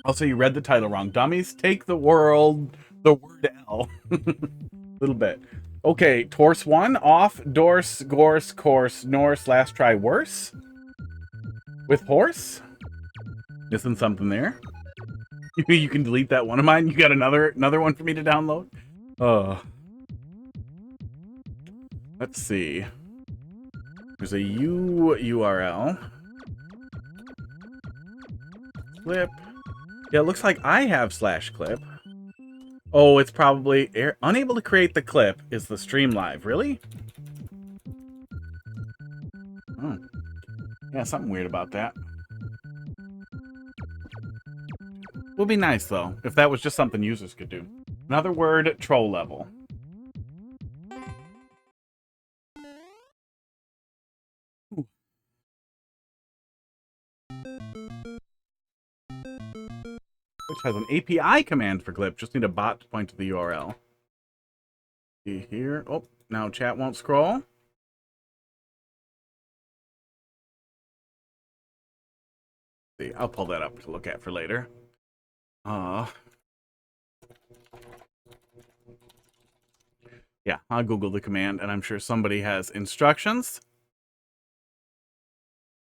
Also, you read the title wrong. Dummies, take the world, the word L. Little bit. Okay, Torse 1, off, Dorse, Gorse, Course, Norse, last try, worse. With horse? Missing something there. You can delete that one of mine. You got another one for me to download? Let's see. There's a URL. Clip. Yeah, it looks like I have /clip. Oh, it's probably unable to create the clip is the stream live. Really? Oh. Yeah, something weird about that. Would be nice, though, if that was just something users could do. Another word, troll level. Ooh. Which has an API command for clip. Just need a bot to point to the URL. See here. Oh, now chat won't scroll. See, I'll pull that up to look at for later. Yeah, I'll Google the command, and I'm sure somebody has instructions.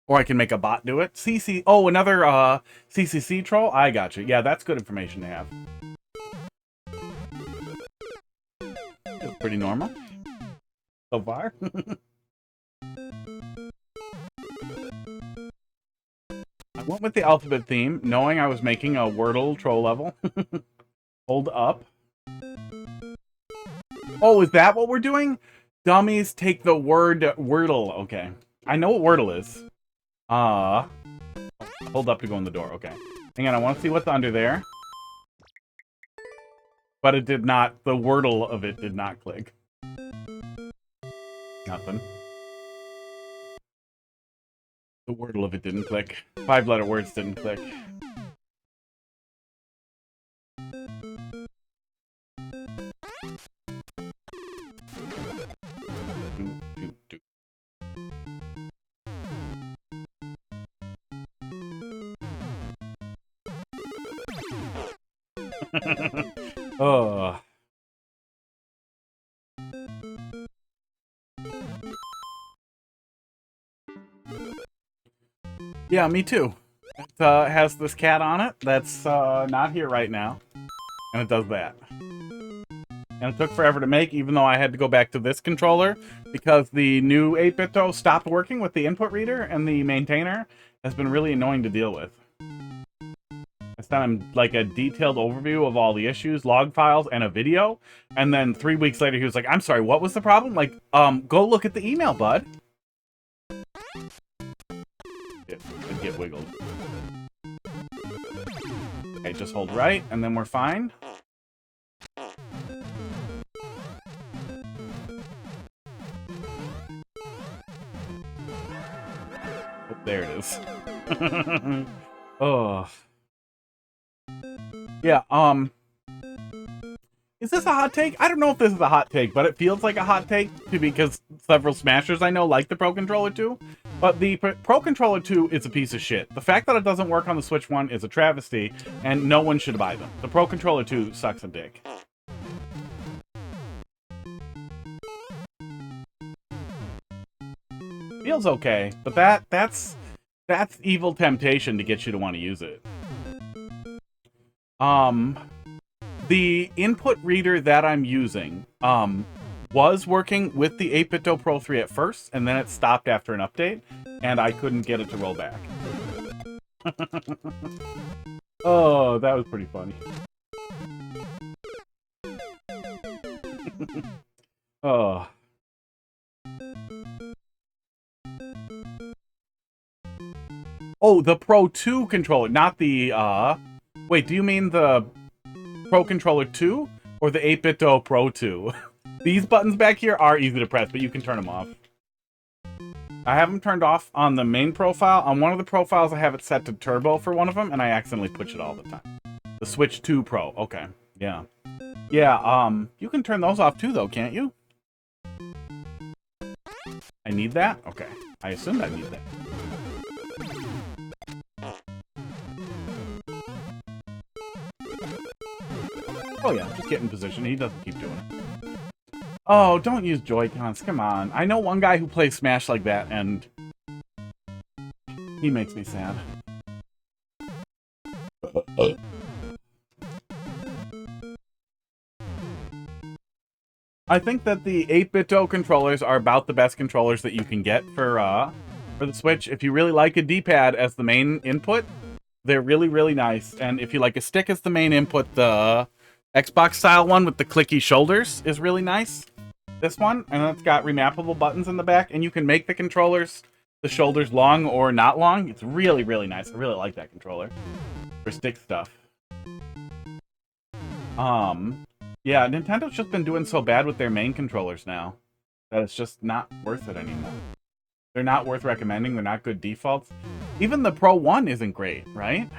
Or I can make a bot do it. CC. Oh, another CCC troll? I got you. Yeah, that's good information to have. Feels pretty normal. So far. I went with the alphabet theme, knowing I was making a WordL troll level. Hold up. Oh, is that what we're doing? Dummies, take the word WordL. Okay. I know what WordL is. Hold up to go in the door. Okay. Hang on, I want to see what's under there. But it did not, the WordL of it did not click. Nothing. The WordL of it didn't click. 5-letter words didn't click. Oh. Yeah, me too. It has this cat on it that's not here right now. And it does that. And it took forever to make, even though I had to go back to this controller, because the new 8-bit stopped working with the input reader, and the maintainer has been really annoying to deal with. I sent him like a detailed overview of all the issues, log files, and a video, and then 3 weeks later he was like, I'm sorry, what was the problem? Like, go look at the email, bud. It get wiggled. Okay, just hold right, and then we're fine. Oh, there it is. Oh. Yeah, is this a hot take? I don't know if this is a hot take, but it feels like a hot take because several smashers I know like the Pro Controller 2. But the Pro Controller 2 is a piece of shit. The fact that it doesn't work on the Switch 1 is a travesty, and no one should buy them. The Pro Controller 2 sucks a dick. Feels okay, but that's evil temptation to get you to want to use it. The input reader that I'm using, was working with the 8-bit Pro 3 at first, and then it stopped after an update, and I couldn't get it to roll back. Oh, that was pretty funny. Oh. Oh, the Pro 2 controller, not the, wait, do you mean the Pro Controller 2 or the 8-bit Pro 2? These buttons back here are easy to press, but you can turn them off. I have them turned off on the main profile. On one of the profiles, I have it set to turbo for one of them, and I accidentally push it all the time. The Switch 2 Pro. Okay. Yeah. Yeah, you can turn those off too, though, can't you? I need that? Okay. I assumed I need that. Oh yeah, just get in position. He doesn't keep doing it. Oh, don't use Joy-Cons. Come on. I know one guy who plays Smash like that, and he makes me sad. I think that the 8-bit-o controllers are about the best controllers that you can get for the Switch. If you really like a D-pad as the main input, they're really, really nice. And if you like a stick as the main input, the Xbox-style one with the clicky shoulders is really nice. This one, and it's got remappable buttons in the back, and you can make the controllers, the shoulders long or not long. It's really, really nice. I really like that controller for stick stuff. Yeah, Nintendo's just been doing so bad with their main controllers now that it's just not worth it anymore. They're not worth recommending. They're not good defaults. Even the Pro 1 isn't great, right?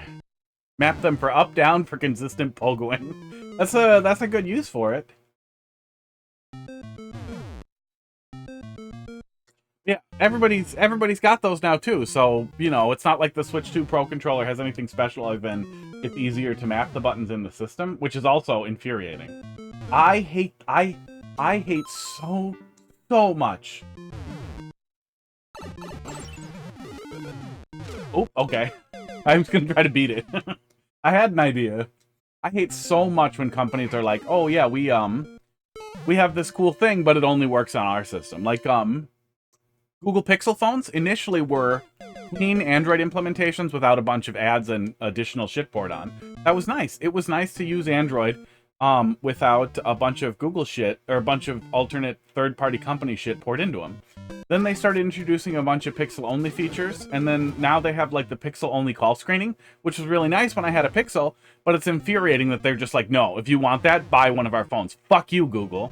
Map them for up, down for consistent pogoing. That's a good use for it. Yeah, everybody's got those now too. So, you know, it's not like the Switch 2 Pro controller has anything special other than it's easier to map the buttons in the system, which is also infuriating. I hate so much. Oh, okay. I'm just gonna try to beat it. I had an idea. I hate so much when companies are like, oh yeah, we have this cool thing, but it only works on our system. Like, Google Pixel phones initially were clean Android implementations without a bunch of ads and additional shit poured on. That was nice. It was nice to use Android without a bunch of Google shit or a bunch of alternate third-party company shit poured into them. Then they started introducing a bunch of Pixel-only features, and then now they have like the Pixel-only call screening, which was really nice when I had a Pixel, but it's infuriating that they're just like, no, if you want that, buy one of our phones. Fuck you, Google.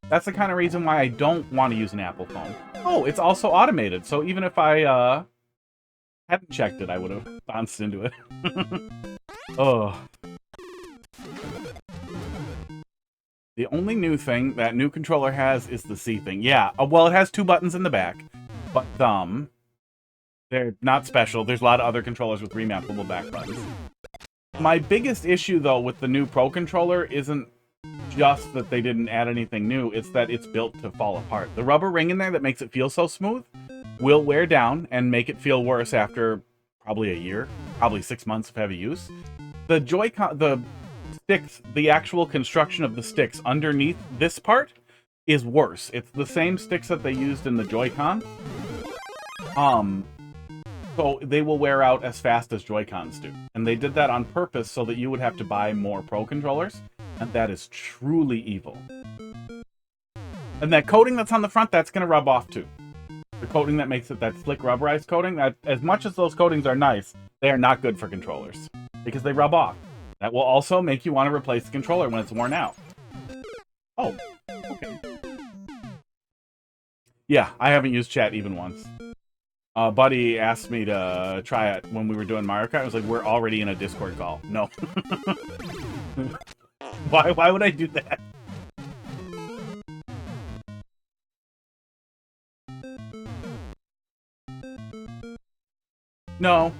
That's the kind of reason why I don't want to use an Apple phone. Oh, it's also automated, so even if I hadn't checked it, I would have bounced into it. Oh. The only new thing that new controller has is the C thing. Yeah, well, it has 2 buttons in the back, but they're not special. There's a lot of other controllers with remappable back buttons. My biggest issue, though, with the new Pro controller isn't just that they didn't add anything new, it's that it's built to fall apart. The rubber ring in there that makes it feel so smooth will wear down and make it feel worse after probably a year, probably 6 months of heavy use. The Joy-Con, the sticks, the actual construction of the sticks underneath this part is worse. It's the same sticks that they used in the Joy-Con. So they will wear out as fast as Joy-Cons do. And they did that on purpose so that you would have to buy more Pro controllers. And that is truly evil. And that coating that's on the front, that's going to rub off too. The coating that makes it that slick rubberized coating, that as much as those coatings are nice, they are not good for controllers. Because they rub off. That will also make you want to replace the controller when it's worn out. Oh, okay. Yeah, I haven't used chat even once. Buddy asked me to try it when we were doing Mario Kart. I was like, we're already in a Discord call. No. Why would I do that? No,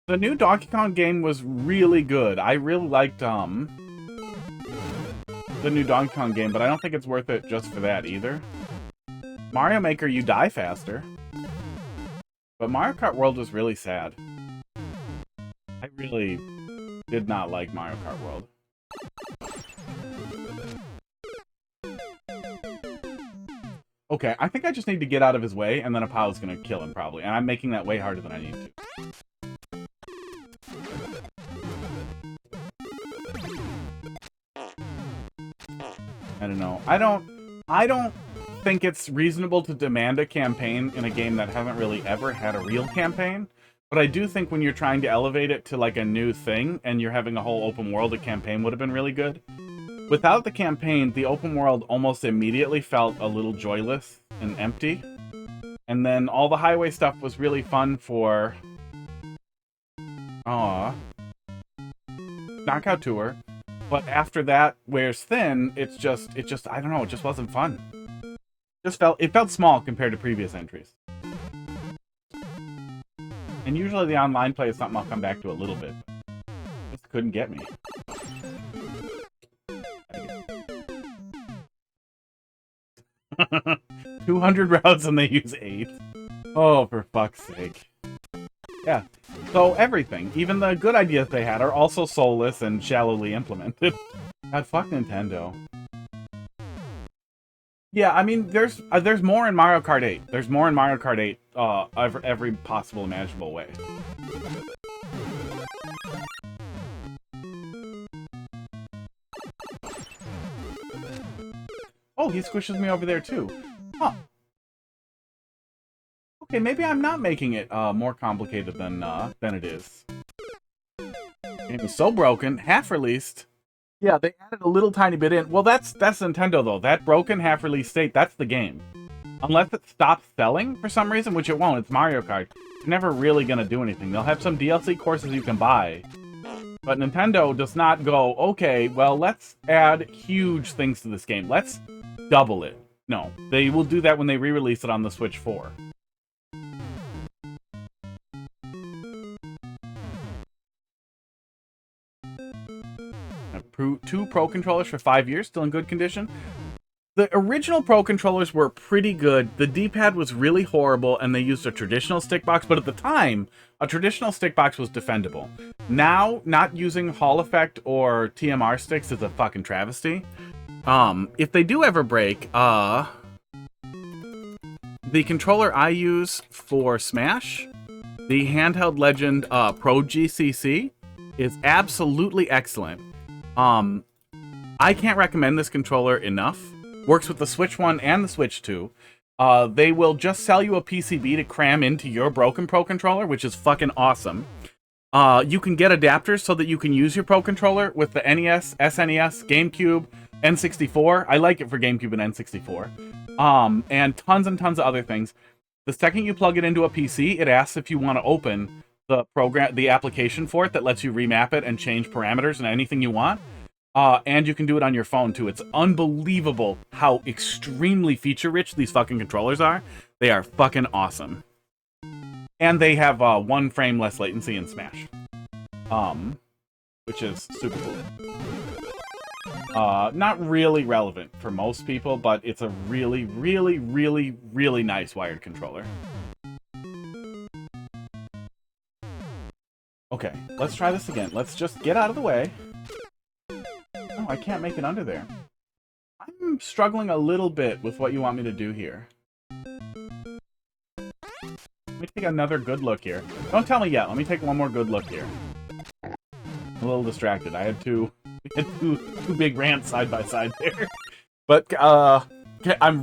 the new Donkey Kong game was really good. I really liked, the new Donkey Kong game, but I don't think it's worth it just for that either. Mario Maker, you die faster. But Mario Kart World was really sad. I really did not like Mario Kart World. Okay, I think I just need to get out of his way, and then Apollo's gonna kill him, probably. And I'm making that way harder than I need to. I don't know. I don't think it's reasonable to demand a campaign in a game that hasn't really ever had a real campaign. But I do think when you're trying to elevate it to, like, a new thing, and you're having a whole open world, a campaign would have been really good. Without the campaign, the open world almost immediately felt a little joyless and empty. And then all the highway stuff was really fun for... Knockout Tour. But after that wears thin, it just, I don't know, it just wasn't fun. It felt small compared to previous entries. And usually the online play is something I'll come back to a little bit. This couldn't get me. 200 routes and they use 8. Oh, for fuck's sake. Yeah. So everything, even the good ideas they had, are also soulless and shallowly implemented. God, fuck Nintendo. Yeah, I mean, there's more in Mario Kart 8. There's more in Mario Kart 8 every possible imaginable way. Oh, he squishes me over there too. Huh. Okay, maybe I'm not making it more complicated than it is. It was so broken, half-released. Yeah, they added a little tiny bit in. Well, that's Nintendo, though. That broken half-release state, that's the game. Unless it stops selling for some reason, which it won't. It's Mario Kart. They're never really going to do anything. They'll have some DLC courses you can buy. But Nintendo does not go, okay, well, let's add huge things to this game. Let's double it. No, they will do that when they re-release it on the Switch 4. Two Pro controllers for 5 years, still in good condition. The original Pro controllers were pretty good. The D-pad was really horrible, and they used a traditional stick box, but at the time, a traditional stick box was defendable. Now, not using Hall Effect or TMR sticks is a fucking travesty. If they do ever break, the controller I use for Smash, the Handheld Legend Pro GCC, is absolutely excellent. I can't recommend this controller enough. Works with the Switch 1 and the Switch 2. They will just sell you a PCB to cram into your broken Pro controller, which is fucking awesome. You can get adapters so that you can use your Pro controller with the NES, SNES, GameCube, N64. I like it for GameCube and N64. And tons and tons of other things. The second you plug it into a PC, it asks if you want to open the application for it that lets you remap it and change parameters and anything you want. And you can do it on your phone too. It's unbelievable how extremely feature-rich these fucking controllers are. They are fucking awesome. And they have 1 frame less latency in Smash. Which is super cool. Not really relevant for most people, but it's a really, really, really, really nice wired controller. Okay, let's try this again. Let's just get out of the way. Oh, I can't make it under there. I'm struggling a little bit with what you want me to do here. Let me take another good look here. Don't tell me yet. Let me take one more good look here. I'm a little distracted. I had two big rants side by side there. But I'm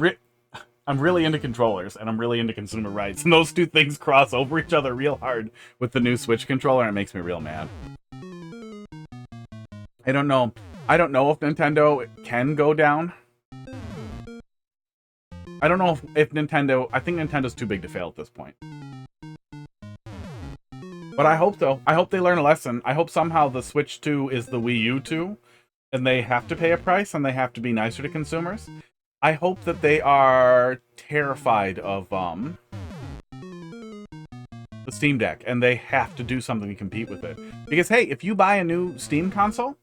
really into controllers, and I'm really into consumer rights. And those two things cross over each other real hard with the new Switch controller, and it makes me real mad. I don't know if Nintendo can go down. I don't know if Nintendo... I think Nintendo's too big to fail at this point. But I hope so. I hope they learn a lesson. I hope somehow the Switch 2 is the Wii U 2, and they have to pay a price, and they have to be nicer to consumers. I hope that they are terrified of the Steam Deck, and they have to do something to compete with it. Because, hey, if you buy a new Steam console,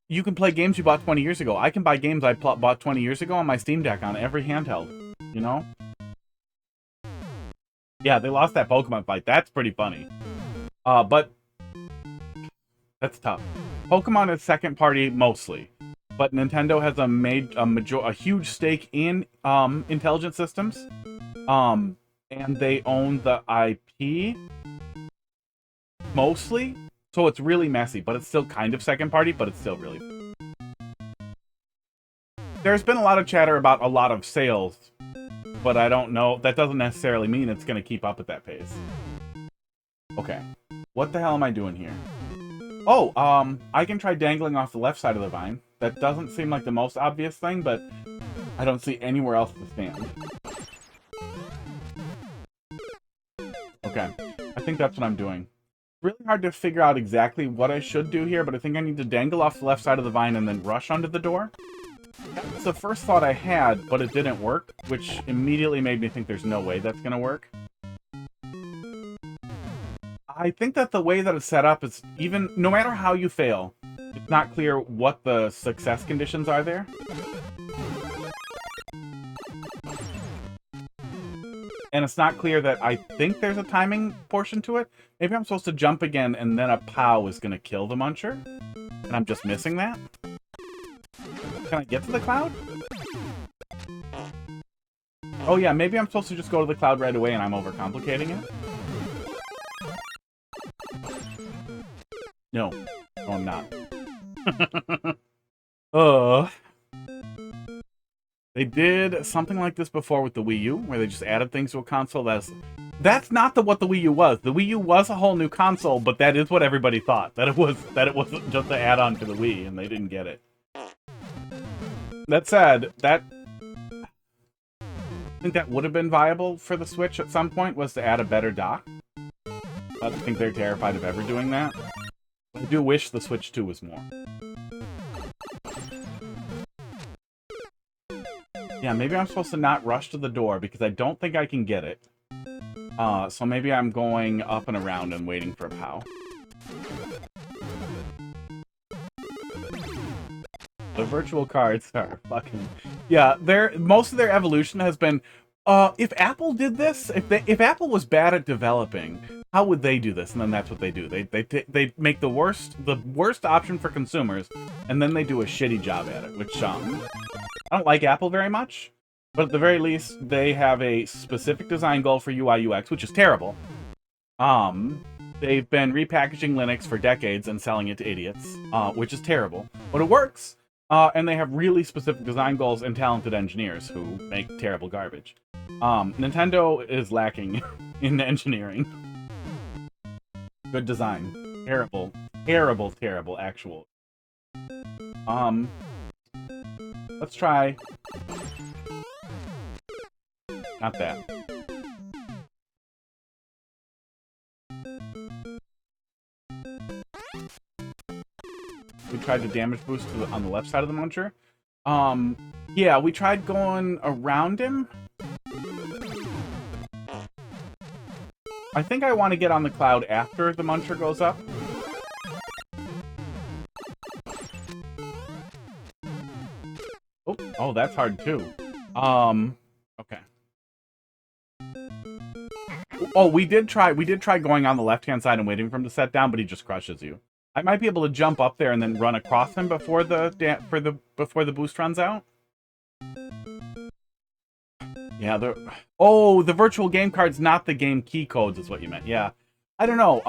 you can play games you bought 20 years ago. I can buy games I bought 20 years ago on my Steam Deck on every handheld, you know? Yeah, they lost that Pokemon fight. That's pretty funny. But that's tough. Pokemon is second party mostly. But Nintendo has a huge stake in intelligent systems, and they own the IP mostly, so it's really messy. But it's still kind of second party, but it's still really. There's been a lot of chatter about a lot of sales, but I don't know. That doesn't necessarily mean it's going to keep up at that pace. Okay, what the hell am I doing here? Oh, I can try dangling off the left side of the vine. That doesn't seem like the most obvious thing, but I don't see anywhere else to stand. Okay, I think that's what I'm doing. It's really hard to figure out exactly what I should do here, but I think I need to dangle off the left side of the vine and then rush onto the door. That's the first thought I had, but it didn't work, which immediately made me think there's no way that's going to work. I think that the way that it's set up is even, no matter how you fail, it's not clear what the success conditions are there. And it's not clear that I think there's a timing portion to it. Maybe I'm supposed to jump again and then a POW is going to kill the Muncher. And I'm just missing that. Can I get to the cloud? Oh yeah, maybe I'm supposed to just go to the cloud right away and I'm overcomplicating it. No. No, I'm not. They did something like this before with the Wii U, where they just added things to a console. That's not what the Wii U was. The Wii U was a whole new console, but that is what everybody thought. That it wasn't just an add-on to the Wii, and they didn't get it. That said, I think that would have been viable for the Switch at some point, was to add a better dock. I think they're terrified of ever doing that. I do wish the Switch 2 was more. Yeah, maybe I'm supposed to not rush to the door because I don't think I can get it. So maybe I'm going up and around and waiting for a POW. The virtual cards are fucking... Yeah, most of their evolution has been... if Apple did this, if Apple was bad at developing, how would they do this? And then that's what they do. They make the worst option for consumers, and then they do a shitty job at it, which I don't like Apple very much, but at the very least, they have a specific design goal for UI UX, which is terrible. They've been repackaging Linux for decades and selling it to idiots, which is terrible, but it works. And they have really specific design goals and talented engineers who make terrible garbage. Nintendo is lacking in engineering. Good design. Terrible, terrible, terrible actual. Let's try... Not that. We tried the damage boost on the left side of the Muncher. Yeah, we tried going around him. I think I want to get on the cloud after the Muncher goes up. Oh, that's hard too. Okay. Oh, we did try going on the left-hand side and waiting for him to set down, but he just crushes you. I might be able to jump up there and then run across him before the boost runs out. Yeah, the virtual game card's not the game key codes is what you meant. Yeah. I don't know.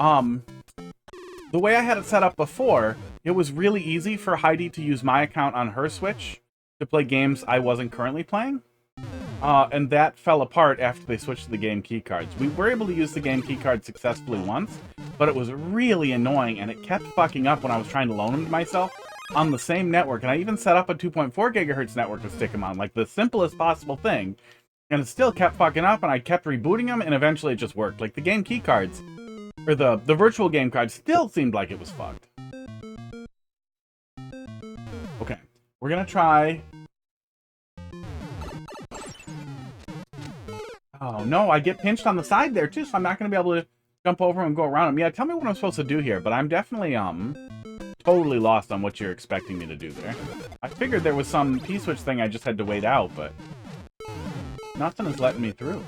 The way I had it set up before, it was really easy for Heidi to use my account on her Switch to play games I wasn't currently playing. And that fell apart after they switched to the game key cards. We were able to use the game key card successfully once, but it was really annoying, and it kept fucking up when I was trying to loan them to myself on the same network. And I even set up a 2.4 gigahertz network to stick them on, like the simplest possible thing. And it still kept fucking up, and I kept rebooting them, and eventually it just worked. Like, the game key cards, or the virtual game cards, still seemed like it was fucked. Okay, we're gonna try... Oh, no, I get pinched on the side there, too, so I'm not gonna be able to jump over and go around him. Yeah, tell me what I'm supposed to do here, but I'm definitely, totally lost on what you're expecting me to do there. I figured there was some P-switch thing I just had to wait out, but... nothing is letting me through.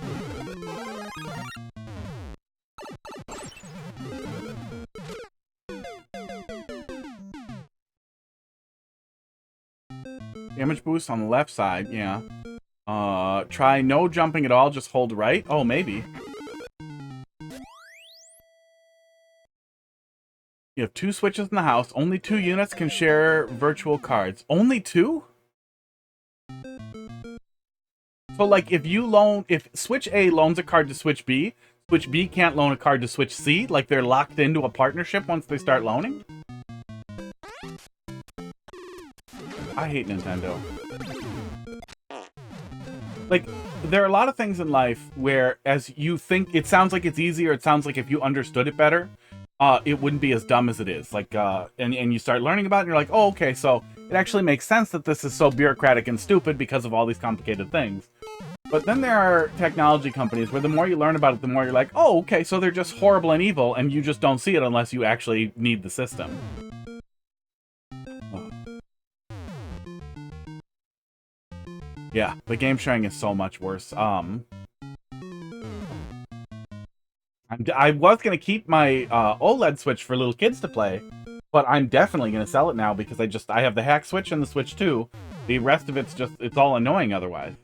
Damage boost on the left side, yeah. Try no jumping at all, just hold right. Oh, maybe. You have 2 switches in the house. Only 2 units can share virtual cards. Only 2? So, like, if Switch A loans a card to Switch B can't loan a card to Switch C? Like, they're locked into a partnership once they start loaning? I hate Nintendo. Like, there are a lot of things in life where, as you think, it sounds like it's easy, or it sounds like if you understood it better, it wouldn't be as dumb as it is. Like, and you start learning about it, and you're like, oh, okay, so it actually makes sense that this is so bureaucratic and stupid because of all these complicated things. But then there are technology companies where the more you learn about it, the more you're like, oh, okay, so they're just horrible and evil, and you just don't see it unless you actually need the system. Oh. Yeah, the game sharing is so much worse. I was going to keep my OLED Switch for little kids to play, but I'm definitely going to sell it now because I have the hack Switch and the Switch 2. The rest of it's all annoying otherwise.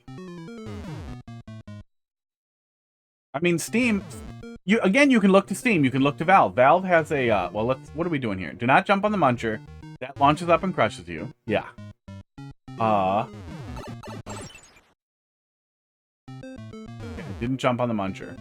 I mean, Steam, you can look to Steam, you can look to Valve. Valve has a, well, what are we doing here? Do not jump on the muncher. That launches up and crushes you. Yeah. Okay, I didn't jump on the muncher.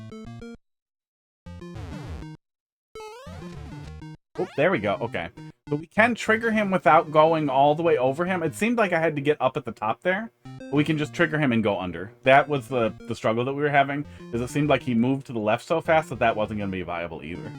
Oh, there we go. Okay. So we can trigger him without going all the way over him. It seemed like I had to get up at the top there. But we can just trigger him and go under. That was the struggle that we were having, is it seemed like he moved to the left so fast that wasn't going to be viable either.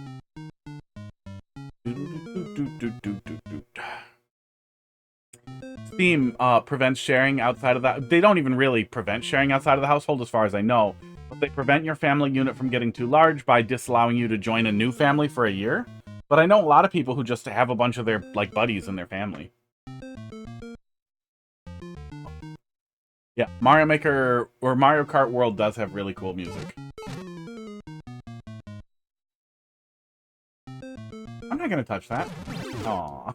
Steam prevents sharing outside of that. They don't even really prevent sharing outside of the household as far as I know. But they prevent your family unit from getting too large by disallowing you to join a new family for a year. But I know a lot of people who just have a bunch of their like buddies in their family. Yeah, Mario Maker or Mario Kart World does have really cool music. I'm not gonna touch that. Aww.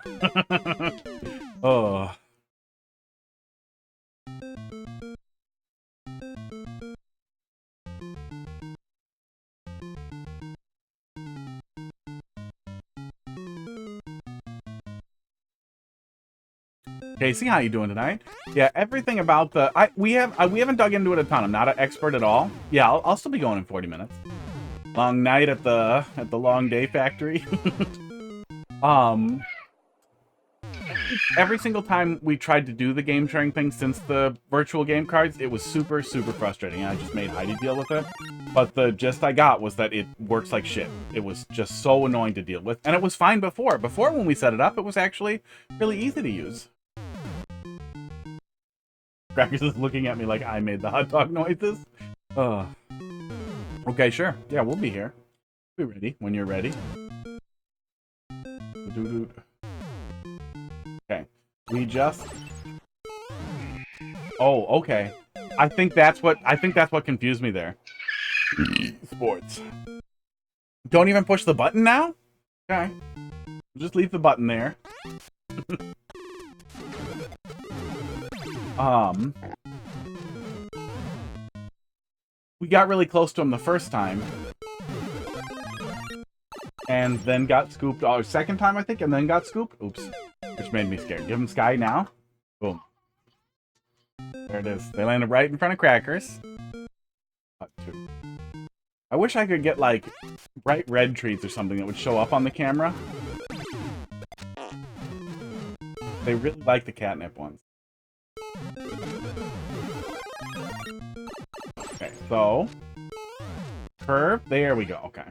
Oh. Casey, how you doing tonight? Yeah, everything about the we haven't dug into it a ton. I'm not an expert at all. Yeah, I'll still be going in 40 minutes. Long night at the long day factory. Every single time we tried to do the game sharing thing since the virtual game cards, it was super frustrating. I just made Heidi deal with it. But the gist I got was that it works like shit. It was just so annoying to deal with, and it was fine before. Before, when we set it up, it was actually really easy to use. Crackers is looking at me like I made the hot dog noises. Okay, sure. Yeah, we'll be here. Be ready when you're ready. Okay. We just... Oh, okay. I think that's what confused me there. Sports. Don't even push the button now? Okay. Just leave the button there. We got really close to him the first time. And then got scooped. Oh, second time, I think, and then got scooped. Oops. Which made me scared. Give him Sky now. Boom. There it is. They landed right in front of Crackers. Two. I wish I could get, like, bright red treats or something that would show up on the camera. They really like the catnip ones. Okay, so... Curve. There we go. Okay.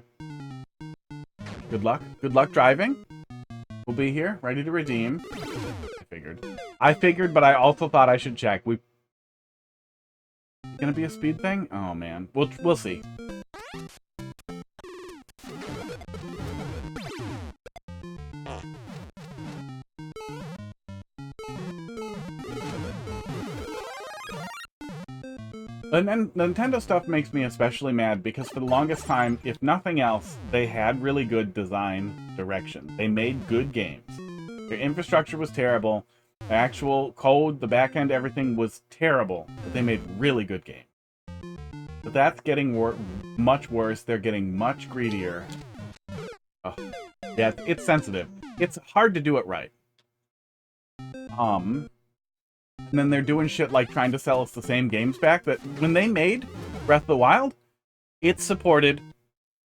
Good luck. Good luck driving. We'll be here, ready to redeem. I figured, but I also thought I should check. Gonna be a speed thing? Oh man, we'll see. And then Nintendo stuff makes me especially mad because for the longest time, if nothing else, they had really good design direction. They made good games. Their infrastructure was terrible. The actual code, the back end, everything was terrible. But they made really good games. But that's getting much worse. They're getting much greedier. Oh. Yeah, it's sensitive. It's hard to do it right. And then they're doing shit like trying to sell us the same games back that when they made Breath of the Wild, it supported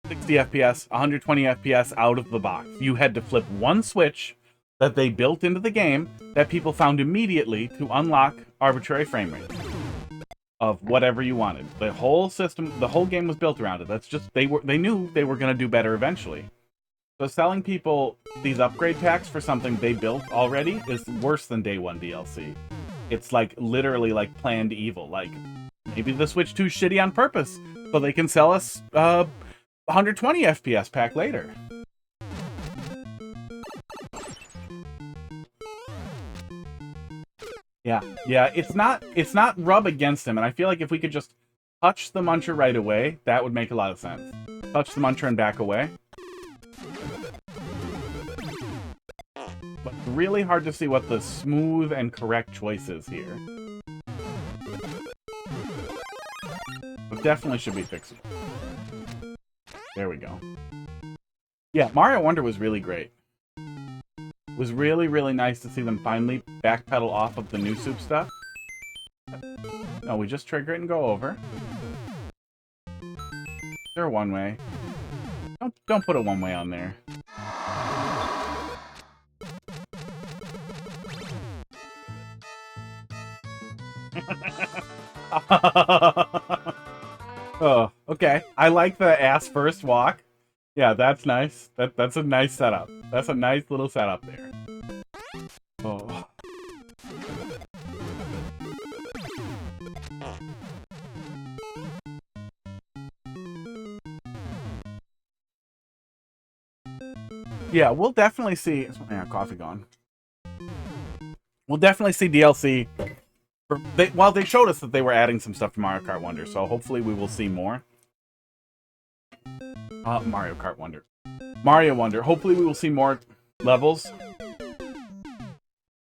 60 FPS, 120 FPS out of the box. You had to flip one switch that they built into the game that people found immediately to unlock arbitrary frame rates of whatever you wanted. The whole system, the whole game was built around it. That's just, they knew they were going to do better eventually. So selling people these upgrade packs for something they built already is worse than day one DLC. It's like literally like planned evil. Like Maybe the Switch 2's shitty on purpose, so they can sell us 120 FPS pack later. Yeah, it's not rub against him, and I feel like if we could just touch the Muncher right away, that would make a lot of sense. Touch the Muncher and back away. But it's really hard to see what the smooth and correct choice is here. But definitely should be fixable. There we go. Yeah, Mario Wonder was really great. It was really, really nice to see them finally backpedal off of the new soup stuff. No, we just trigger it and go over. They're one way. Don't put a one way on there. Oh, okay. I like the ass first walk. Yeah, that's nice. That's a nice setup. That's a nice little setup there. Oh. Yeah, we'll definitely see. Yeah, coffee gone. We'll definitely see DLC. Well, they showed us that they were adding some stuff to Mario Kart Wonder, so hopefully we will see more. Mario Kart Wonder. Mario Wonder. Hopefully we will see more levels.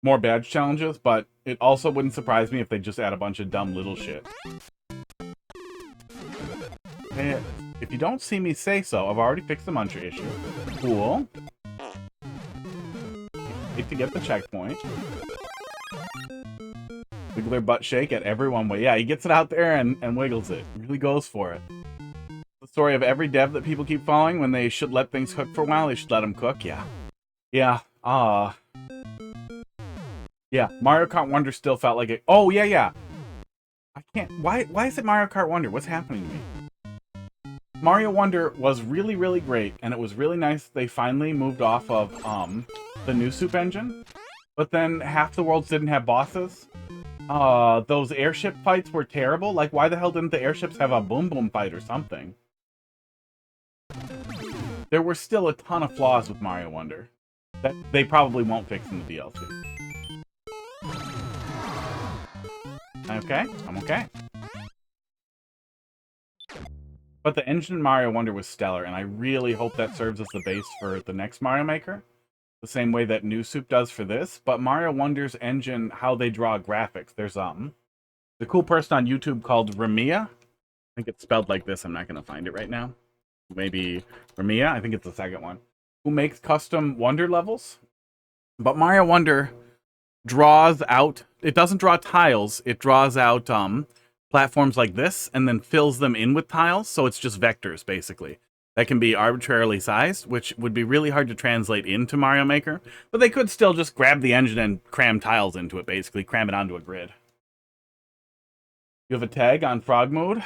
More badge challenges, but it also wouldn't surprise me if they just add a bunch of dumb little shit. And if you don't see me say so, I've already fixed the Muncher issue. Cool. Need to get the checkpoint. Wiggler butt shake at every one way. Yeah, he gets it out there and wiggles it. He really goes for it. The story of every dev that people keep following. When they should let things cook for a while, they should let them cook. Yeah. Yeah. Yeah, Mario Kart Wonder still felt like it. Oh, yeah. I can't. Why is it Mario Kart Wonder? What's happening to me? Mario Wonder was really, really great, and it was really nice they finally moved off of the new soup engine. But then half the worlds didn't have bosses. Those airship fights were terrible. Like, why the hell didn't the airships have a boom boom fight or something? There were still a ton of flaws with Mario Wonder that they probably won't fix in the DLC. Okay, I'm okay. But the engine in Mario Wonder was stellar, and I really hope that serves as the base for the next Mario Maker. The same way that New Soup does for this. But Mario Wonder's engine, how they draw graphics, there's the cool person on YouTube called Ramia. I think it's spelled like this. I'm not going to find it right now. Maybe Ramia. I think it's the second one. Who makes custom Wonder levels. But Mario Wonder draws out... It doesn't draw tiles. It draws out platforms like this and then fills them in with tiles. So it's just vectors, basically. That can be arbitrarily sized, which would be really hard to translate into Mario Maker. But they could still just grab the engine and cram tiles into it, basically. Cram it onto a grid. You have a tag on frogmode.com?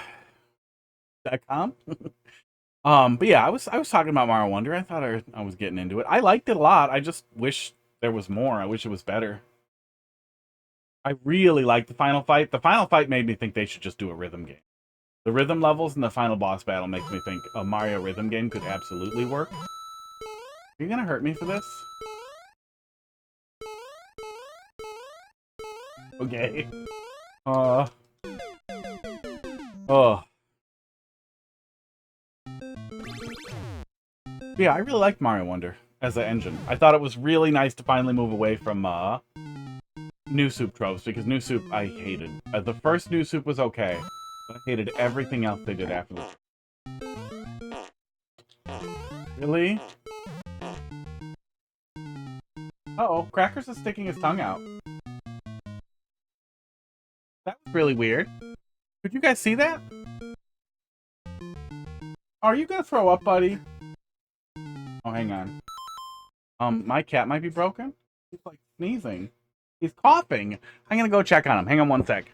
But yeah, I was talking about Mario Wonder. I thought I was getting into it. I liked it a lot. I just wish there was more. I wish it was better. I really liked the final fight. The final fight made me think they should just do a rhythm game. The rhythm levels in the final boss battle makes me think a Mario rhythm game could absolutely work. Are you gonna hurt me for this? Okay. Oh. Yeah, I really liked Mario Wonder as an engine. I thought it was really nice to finally move away from New Soup tropes, because New Soup I hated. The first New Soup was okay, but I hated everything else they did after this. Really? Uh-oh, Crackers is sticking his tongue out. That was really weird. Could you guys see that? Are you gonna throw up, buddy? Oh, hang on. My cat might be broken. He's like sneezing. He's coughing. I'm gonna go check on him. Hang on one sec.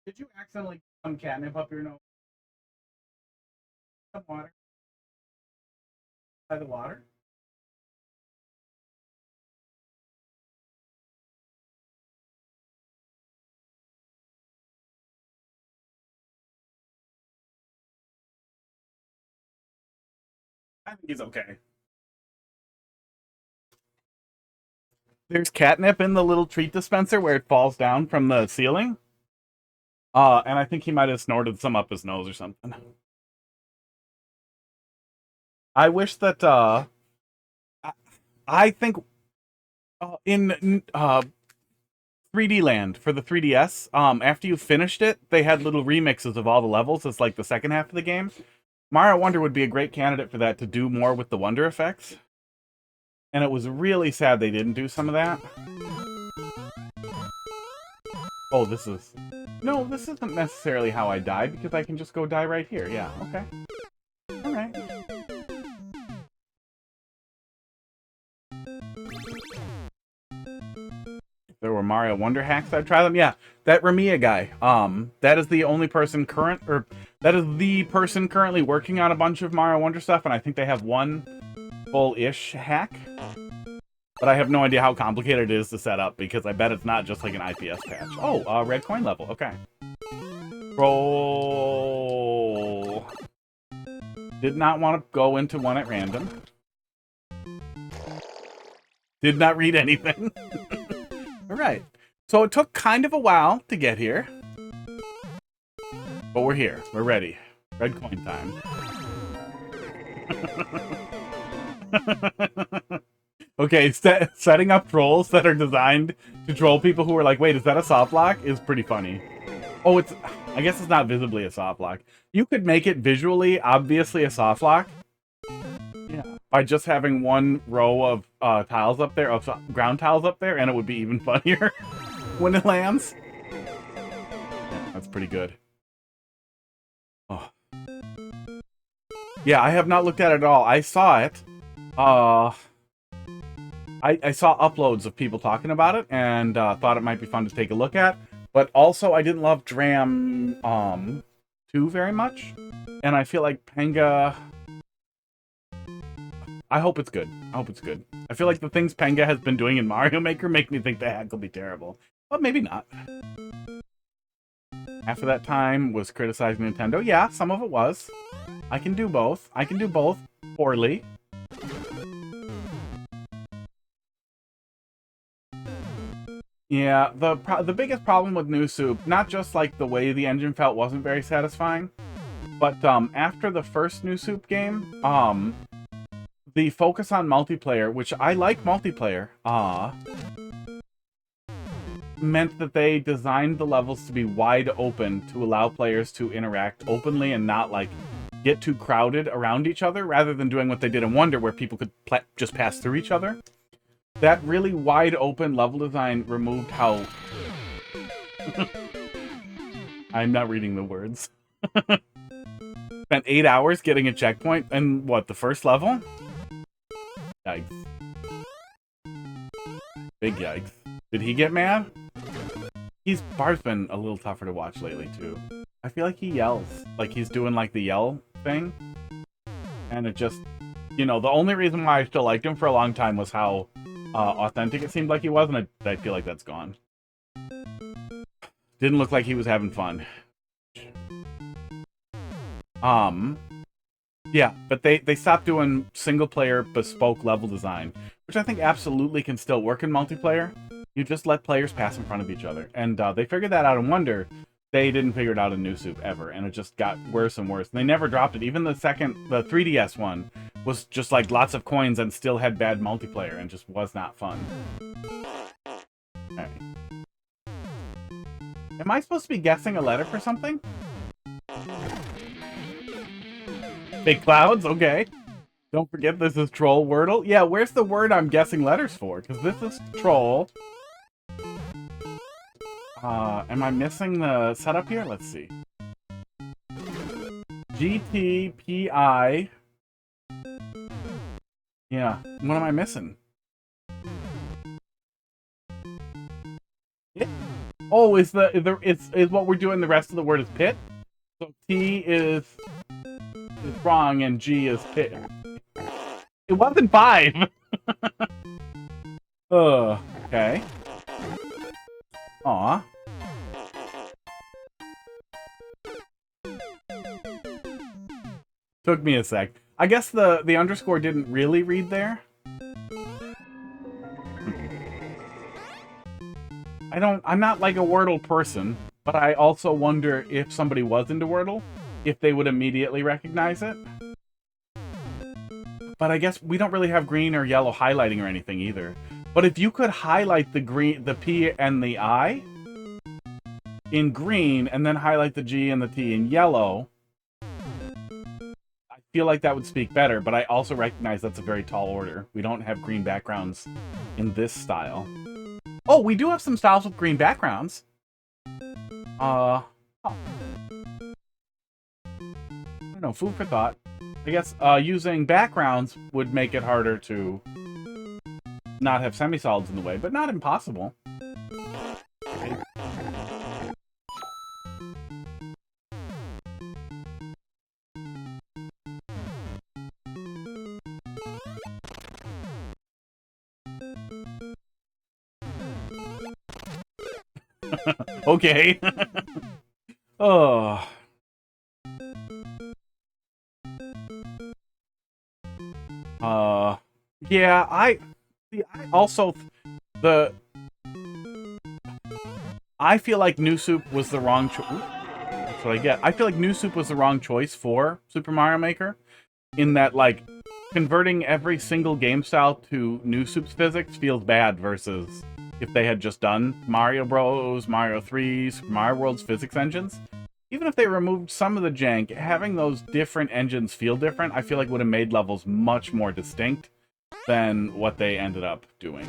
Did you accidentally some catnip up your nose? Some water. By the water. I think he's okay. There's catnip in the little treat dispenser where it falls down from the ceiling. And I think he might have snorted some up his nose or something. I wish that, I think in 3D Land for the 3DS, after you finished it, they had little remixes of all the levels as like the second half of the game. Mario Wonder would be a great candidate for that to do more with the Wonder effects. And it was really sad they didn't do some of that. Oh, this is... No, this isn't necessarily how I died, because I can just go die right here. Yeah, okay. Alright. If there were Mario Wonder hacks, I'd try them. Yeah, that Ramiya guy. That is the only person that is the person currently working on a bunch of Mario Wonder stuff, and I think they have one full-ish hack. But I have no idea how complicated it is to set up, because I bet it's not just like an IPS patch. Oh, red coin level. Okay. Roll. Did not want to go into one at random. Did not read anything. Alright. So it took kind of a while to get here. But we're here. We're ready. Red coin time. Okay, setting up trolls that are designed to troll people who are like, wait, is that a soft lock? Is pretty funny. Oh, I guess it's not visibly a soft lock. You could make it visually, obviously a soft lock. Yeah. By just having one row of tiles up there, of ground tiles up there, and it would be even funnier when it lands. Yeah, that's pretty good. Oh. Yeah, I have not looked at it at all. I saw it. I saw uploads of people talking about it and thought it might be fun to take a look at. But also, I didn't love Dram 2 very much. And I feel like Penga... I hope it's good. I hope it's good. I feel like the things Penga has been doing in Mario Maker make me think the hack will be terrible. But maybe not. Half of that time was criticizing Nintendo. Yeah, some of it was. I can do both. I can do both poorly. Yeah, the biggest problem with New Soup, not just like the way the engine felt wasn't very satisfying, but after the first New Soup game, the focus on multiplayer, which I like multiplayer, meant that they designed the levels to be wide open to allow players to interact openly and not like get too crowded around each other, rather than doing what they did in Wonder where people could just pass through each other. That really wide open level design removed how... I'm not reading the words. Spent 8 hours getting a checkpoint in, what, the first level? Yikes. Big yikes. Did he get mad? Bar's been a little tougher to watch lately, too. I feel like he yells. Like he's doing, like, the yell thing. And it just... You know, the only reason why I still liked him for a long time was how... authentic it seemed like he was, and I feel like that's gone. Didn't look like he was having fun. Yeah, but they stopped doing single-player bespoke level design, which I think absolutely can still work in multiplayer. You just let players pass in front of each other. And they figured that out in Wonder. They didn't figure it out in New Soup ever, and it just got worse and worse. And they never dropped it. Even the 3DS one was just like lots of coins and still had bad multiplayer and just was not fun. Alright. Am I supposed to be guessing a letter for something? Big clouds? Okay. Don't forget this is Troll WordL. Yeah, where's the word I'm guessing letters for? Because this is Troll. Am I missing the setup here? Let's see. GTPI. Yeah, what am I missing? Yeah. Oh, is what we're doing the rest of the word is pit? So T is wrong and G is pit. It wasn't 5! Okay. Aw. Took me a sec. I guess the underscore didn't really read there. I'm not like a Wordle person, but I also wonder if somebody was into Wordle, if they would immediately recognize it. But I guess we don't really have green or yellow highlighting or anything either. But if you could highlight the green, the P and the I in green, and then highlight the G and the T in yellow, I feel like that would speak better, but I also recognize that's a very tall order. We don't have green backgrounds in this style. Oh, we do have some styles with green backgrounds. Oh. I don't know, food for thought. I guess using backgrounds would make it harder to not have semi-solids in the way, but not impossible. Okay. Oh. Yeah, I also I feel like New Soup was the wrong choice. That's what I get. I feel like New Soup was the wrong choice for Super Mario Maker, in that, like, converting every single game style to New Soup's physics feels bad versus if they had just done Mario Bros, Mario 3, Super Mario World's physics engines. Even if they removed some of the jank, having those different engines feel different, I feel like would have made levels much more distinct than what they ended up doing.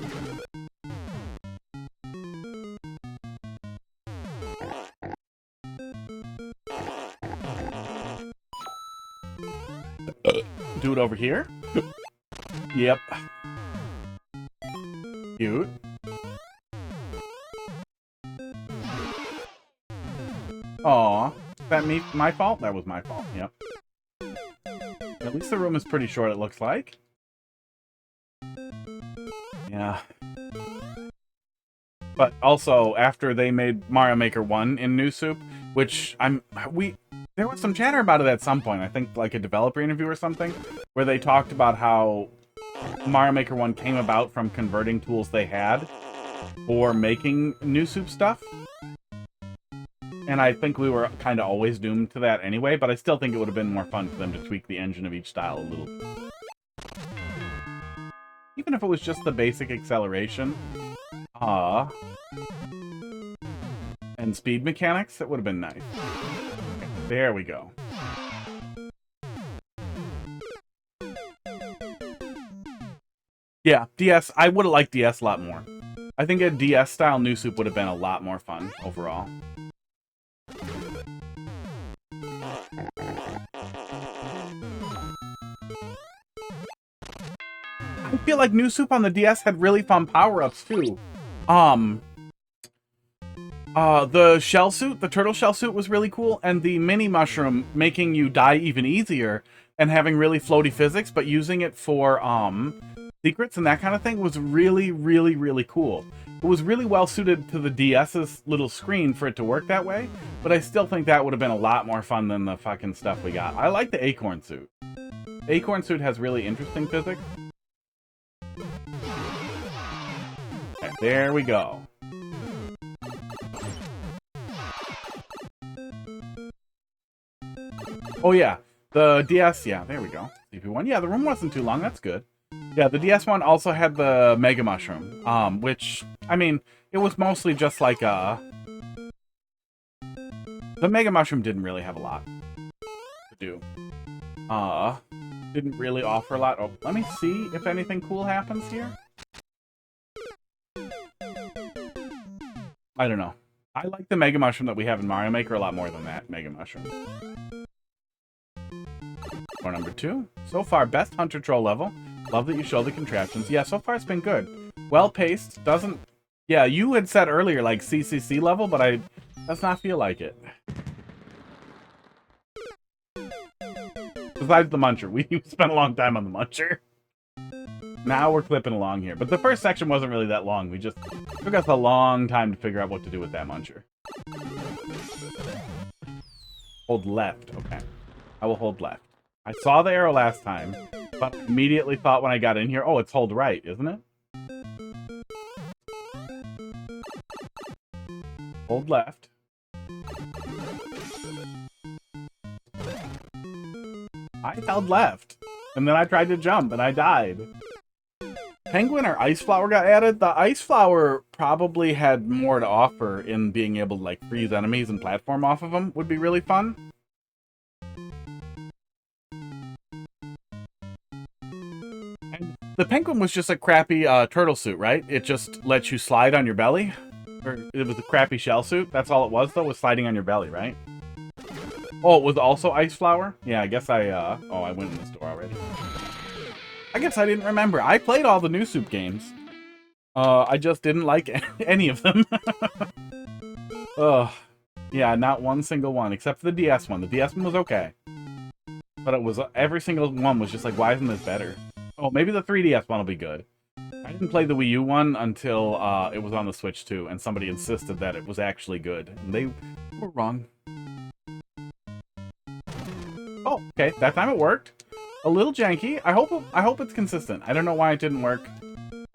Do it over here? Yep. Cute. Aw. Is that my fault? That was my fault, yep. At least the room is pretty short, it looks like. Yeah. But also, after they made Mario Maker 1 in New Soup, which there was some chatter about it at some point, I think like a developer interview or something, where they talked about how Mario Maker 1 came about from converting tools they had for making New Soup stuff. And I think we were kind of always doomed to that anyway, but I still think it would have been more fun for them to tweak the engine of each style a little. Even if it was just the basic acceleration. And speed mechanics, that would have been nice. Okay, there we go. Yeah, DS, I would have liked DS a lot more. I think a DS-style New Soup would have been a lot more fun overall. I feel like New Soup on the DS had really fun power-ups, too. The shell suit, the turtle shell suit was really cool, and the mini mushroom making you die even easier and having really floaty physics, but using it for, secrets and that kind of thing was really, really, really cool. It was really well suited to the DS's little screen for it to work that way, but I still think that would have been a lot more fun than the fucking stuff we got. I like the acorn suit. The acorn suit has really interesting physics. Okay, there we go. Oh yeah, the DS, yeah, there we go. CP1, yeah, the room wasn't too long, that's good. Yeah, the DS one also had the Mega Mushroom, which, I mean, it was mostly just like, the Mega Mushroom didn't really have a lot to do. Didn't really offer a lot. Oh, let me see if anything cool happens here. I don't know. I like the Mega Mushroom that we have in Mario Maker a lot more than that Mega Mushroom. Or number 2. So far, best Hunter Troll level. Love that you show the contraptions. Yeah, so far it's been good. Well-paced. Doesn't... Yeah, you had said earlier, like, CCC level, but does not feel like it. Besides the Muncher. We spent a long time on the Muncher. Now we're clipping along here. But the first section wasn't really that long. We just took us a long time to figure out what to do with that muncher. Hold left. Okay. I will hold left. I saw the arrow last time, but immediately thought when I got in here, oh, it's hold right, isn't it? Hold left. I held left. And then I tried to jump, and I died. Penguin or Ice Flower got added. The Ice Flower probably had more to offer in being able to, like, freeze enemies and platform off of them. Would be really fun. And the Penguin was just a crappy turtle suit, right? It just lets you slide on your belly. Or it was a crappy shell suit. That's all it was, though, was sliding on your belly, right? Oh, it was also Ice Flower? Yeah, I guess oh, I went in this door already. I guess I didn't remember. I played all the new Soup games. I just didn't like any of them. Ugh. Yeah, not one single one, except for the DS one. The DS one was okay. But it was, every single one was just like, why isn't this better? Oh, maybe the 3DS one will be good. I didn't play the Wii U one until it was on the Switch too, and somebody insisted that it was actually good. And they were wrong. Oh, okay. That time it worked. A little janky. I hope it's consistent. I don't know why it didn't work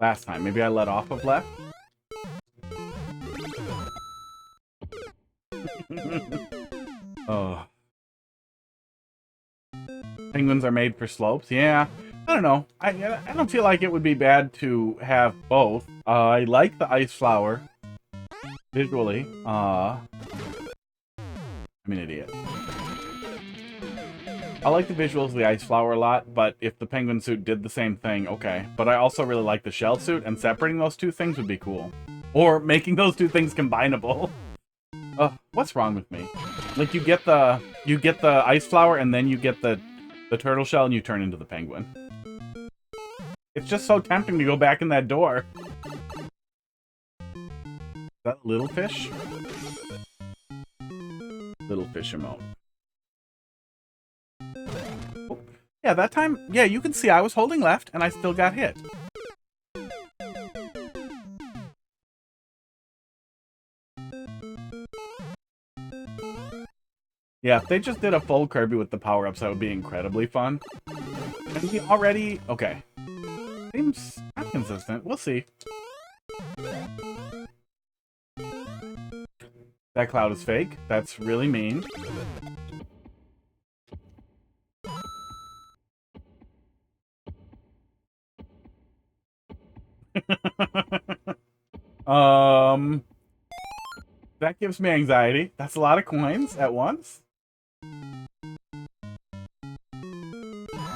last time. Maybe I let off of left. Oh. Penguins are made for slopes. Yeah. I don't know. I don't feel like it would be bad to have both. I like the Ice Flower visually. I'm an idiot. I like the visuals of the Ice Flower a lot, but if the Penguin suit did the same thing, okay. But I also really like the Shell suit, and separating those two things would be cool. Or making those two things combinable. What's wrong with me? Like, you get the Ice Flower, and then you get the turtle shell, and you turn into the Penguin. It's just so tempting to go back in that door. Is that Little Fish? Little Fish emote. Yeah, that time, yeah, you can see I was holding left, and I still got hit. Yeah, if they just did a full Kirby with the power-ups, that would be incredibly fun. And we already... Okay. Seems not consistent. We'll see. That cloud is fake. That's really mean. That gives me anxiety. That's a lot of coins at once.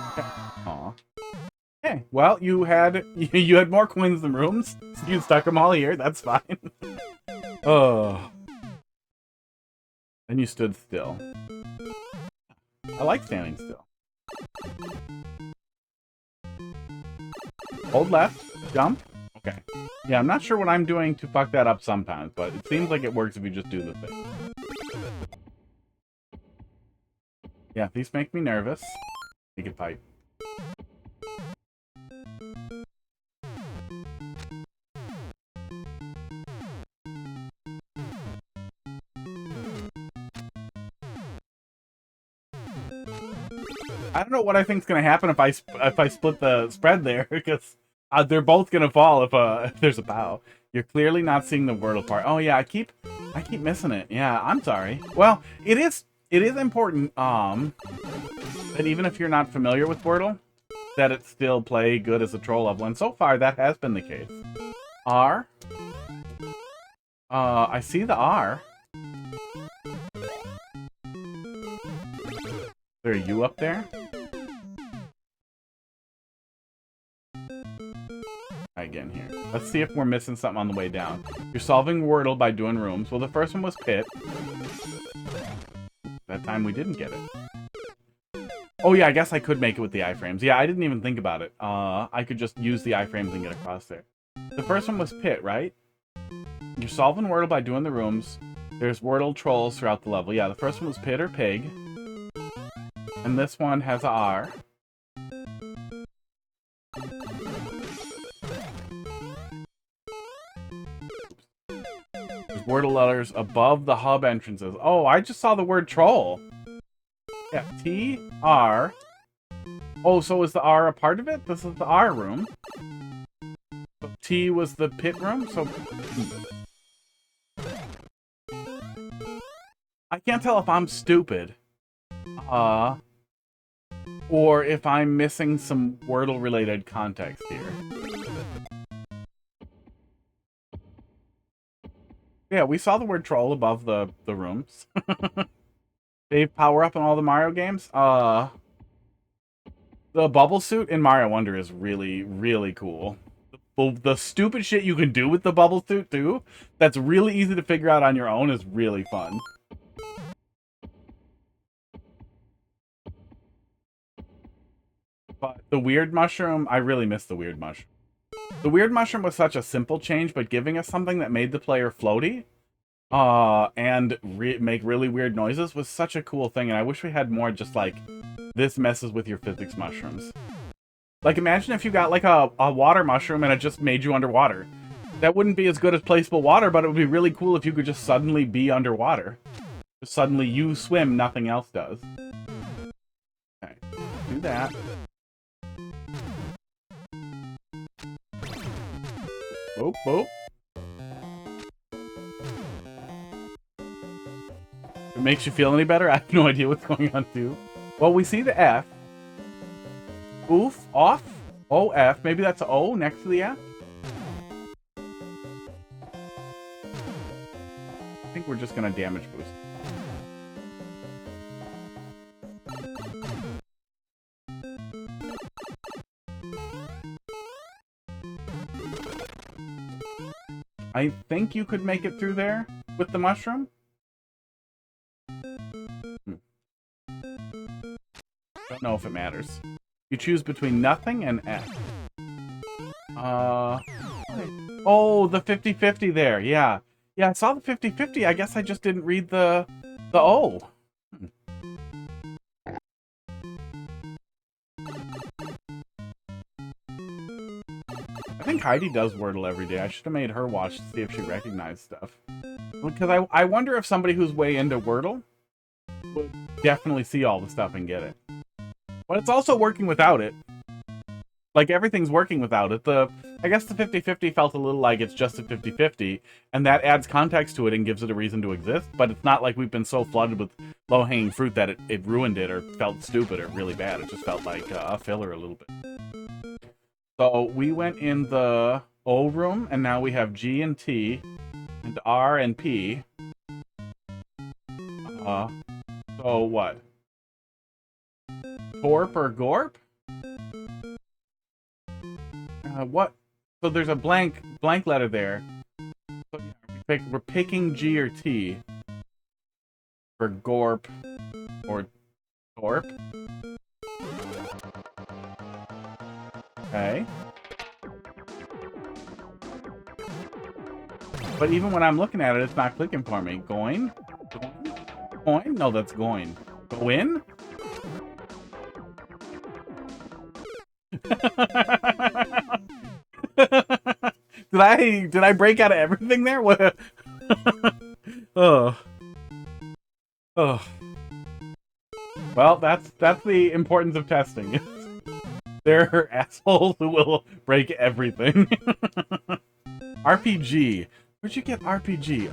Aw. Okay, well, you had more coins than rooms. So you stuck them all here. That's fine. Oh. Then you stood still. I like standing still. Hold left. Jump. Okay. Yeah, I'm not sure what I'm doing to fuck that up sometimes, but it seems like it works if you just do the thing. Yeah, these make me nervous. Make it fight. I don't know what I think's gonna happen if I split the spread there, because they're both gonna fall if there's a POW. You're clearly not seeing the WordL part. Oh yeah, I keep missing it. Yeah, I'm sorry. Well, it is important that even if you're not familiar with WordL, that it still play good as a troll level, and so far that has been the case. R. I see the R. Is there a U up there? Again here. Let's see if we're missing something on the way down. You're solving WordL by doing rooms. Well, the first one was Pit. That time we didn't get it. Oh yeah, I guess I could make it with the iframes. Yeah, I didn't even think about it. I could just use the iframes and get across there. The first one was Pit, right? You're solving WordL by doing the rooms. There's WordL trolls throughout the level. Yeah, the first one was Pit or Pig. And this one has a R. Wordle letters above the hub entrances. Oh, I just saw the word troll. Yeah, T, R. Oh, so is the R a part of it? This is the R room. So T was the pit room, so... I can't tell if I'm stupid. Or if I'm missing some Wordle-related context here. Yeah, we saw the word troll above the rooms. Dave, power up in all the Mario games? The bubble suit in Mario Wonder is really, really cool. The stupid shit you can do with the bubble suit, too, that's really easy to figure out on your own, is really fun. But the weird mushroom, I really miss the weird mushroom. The weird mushroom was such a simple change, but giving us something that made the player floaty, and make really weird noises was such a cool thing, and I wish we had more just like, this messes with your physics mushrooms. Like, imagine if you got like a water mushroom and it just made you underwater. That wouldn't be as good as placeable water, but it would be really cool if you could just suddenly be underwater. Just suddenly you swim, nothing else does. Okay, do that. Boop, boop. If it makes you feel any better, I have no idea what's going on, too. Well, we see the F. Oof, off, O-F. Maybe that's an O next to the F? I think we're just going to damage boost. I think you could make it through there with the mushroom. Don't know if it matters. You choose between nothing and F. Oh, the 50-50 there. Yeah. Yeah, I saw the 50-50. I guess I just didn't read the O. I think Heidi does Wordle every day. I should have made her watch to see if she recognized stuff. Because I wonder if somebody who's way into Wordle would definitely see all the stuff and get it. But it's also working without it. Like, everything's working without it. I guess the 50-50 felt a little like it's just a 50-50, and that adds context to it and gives it a reason to exist, but it's not like we've been so flooded with low-hanging fruit that it ruined it or felt stupid or really bad. It just felt like a filler a little bit. So we went in the O room, and now we have G and T, and R and P. So what? Torp or Gorp? What? So there's a blank letter there. So yeah, we're picking G or T for Gorp or Torp. Okay. But even when I'm looking at it, it's not clicking for me. Going? Going? No, that's going. Go in? Did I break out of everything there? What? Oh. Well, that's the importance of testing. There are assholes who will break everything. RPG. Where'd you get RPG?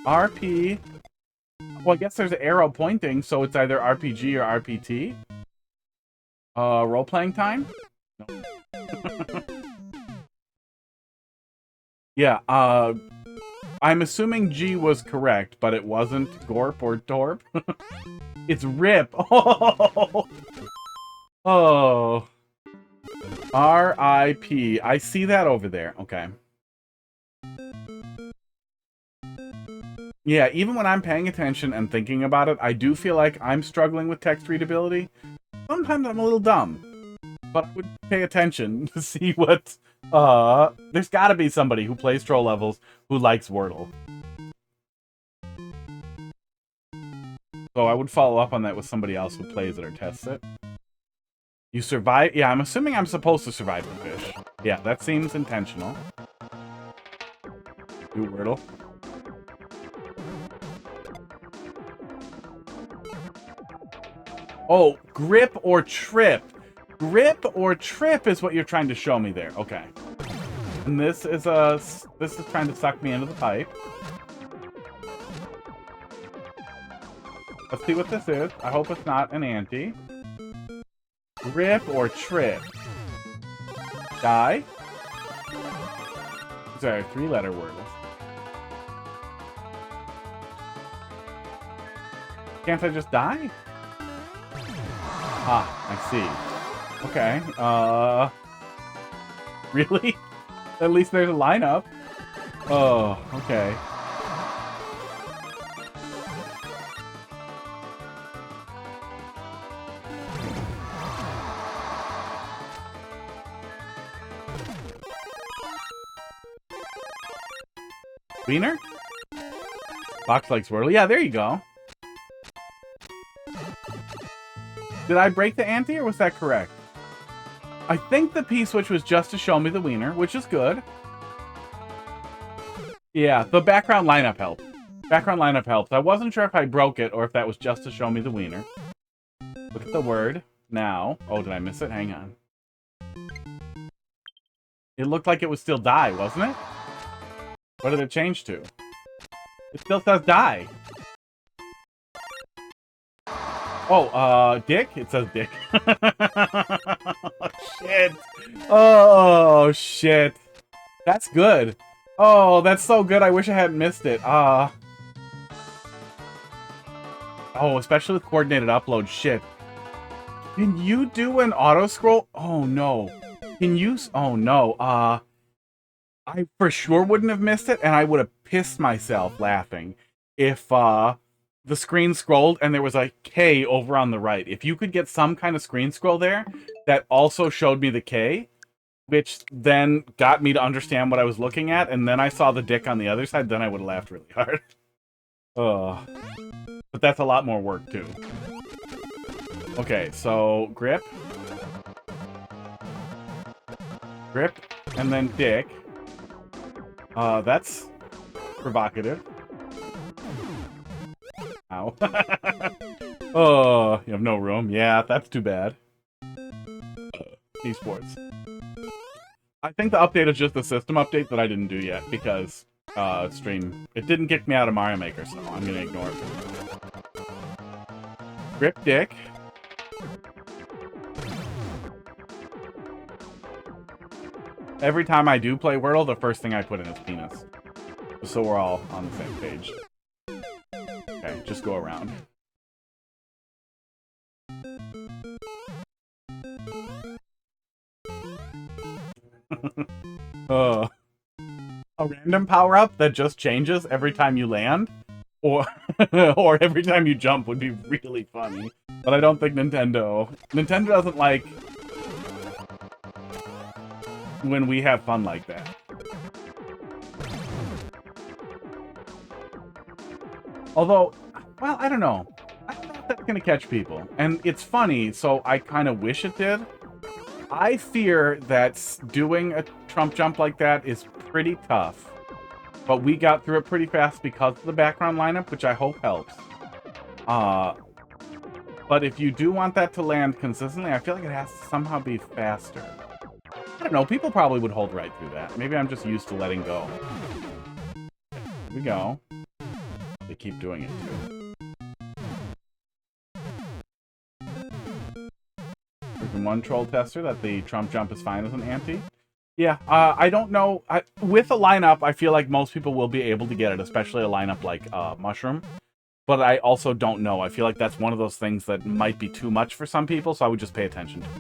RP. Well, I guess there's an arrow pointing, so it's either RPG or RPT. Role-playing time? No. Yeah, I'm assuming G was correct, but it wasn't Gorp or Torp. It's RIP. Oh! Oh. R-I-P. I see that over there. Okay. Yeah, even when I'm paying attention and thinking about it, I do feel like I'm struggling with text readability. Sometimes I'm a little dumb, but I would pay attention to see what... there's gotta be somebody who plays troll levels who likes Wordle. So I would follow up on that with somebody else who plays it or tests it. You survive? Yeah, I'm assuming I'm supposed to survive the fish. Yeah, that seems intentional. Do Wordle. Oh, grip or trip. Grip or trip is what you're trying to show me there. Okay. And this is trying to suck me into the pipe. Let's see what this is. I hope it's not an ante. Grip or trip. Die. These are 3-letter words. Can't I just die? Ah, I see. Okay. Really? At least there's a lineup. Oh, okay. Wiener? Box likes WordL. Yeah, there you go. Did I break the ante, or was that correct? I think the P-switch was just to show me the wiener, which is good. Yeah, the background lineup helped. Background lineup helped. I wasn't sure if I broke it or if that was just to show me the wiener. Look at the word now. Oh, did I miss it? Hang on. It looked like it was still die, wasn't it? What did it change to? It still says die. Oh, dick? It says dick. Shit. Oh, shit. That's good. Oh, that's so good. I wish I hadn't missed it. Oh, especially with coordinated upload. Shit. Can you do an auto scroll? Oh, no. Can you? Oh, no. I for sure wouldn't have missed it, and I would have pissed myself laughing if, the screen scrolled and there was a K over on the right. If you could get some kind of screen scroll there that also showed me the K, which then got me to understand what I was looking at, and then I saw the dick on the other side, then I would have laughed really hard. Oh. But that's a lot more work, too. Okay, so grip. Grip, and then dick. That's provocative. Ow. Oh, you have no room. Yeah, that's too bad. Esports. I think the update is just the system update that I didn't do yet because stream. It didn't kick me out of Mario Maker, so I'm gonna ignore it. Grip dick. Every time I do play WordL, the first thing I put in is penis. So we're all on the same page. Okay, just go around. A random power-up that just changes every time you land? Or or every time you jump would be really funny. But I don't think Nintendo doesn't like when we have fun like that. Although, well, I don't know. I don't know if that's gonna catch people. And it's funny, so I kind of wish it did. I fear that doing a Trump jump like that is pretty tough. But we got through it pretty fast because of the background lineup, which I hope helps. But if you do want that to land consistently, I feel like it has to somehow be faster. I don't know, people probably would hold right through that. Maybe I'm just used to letting go. Here we go. They keep doing it, too. There's been one troll tester that the Trump jump is fine as an ante. Yeah, I don't know. With a lineup, I feel like most people will be able to get it, especially a lineup like Mushroom. But I also don't know. I feel like that's one of those things that might be too much for some people, so I would just pay attention to it.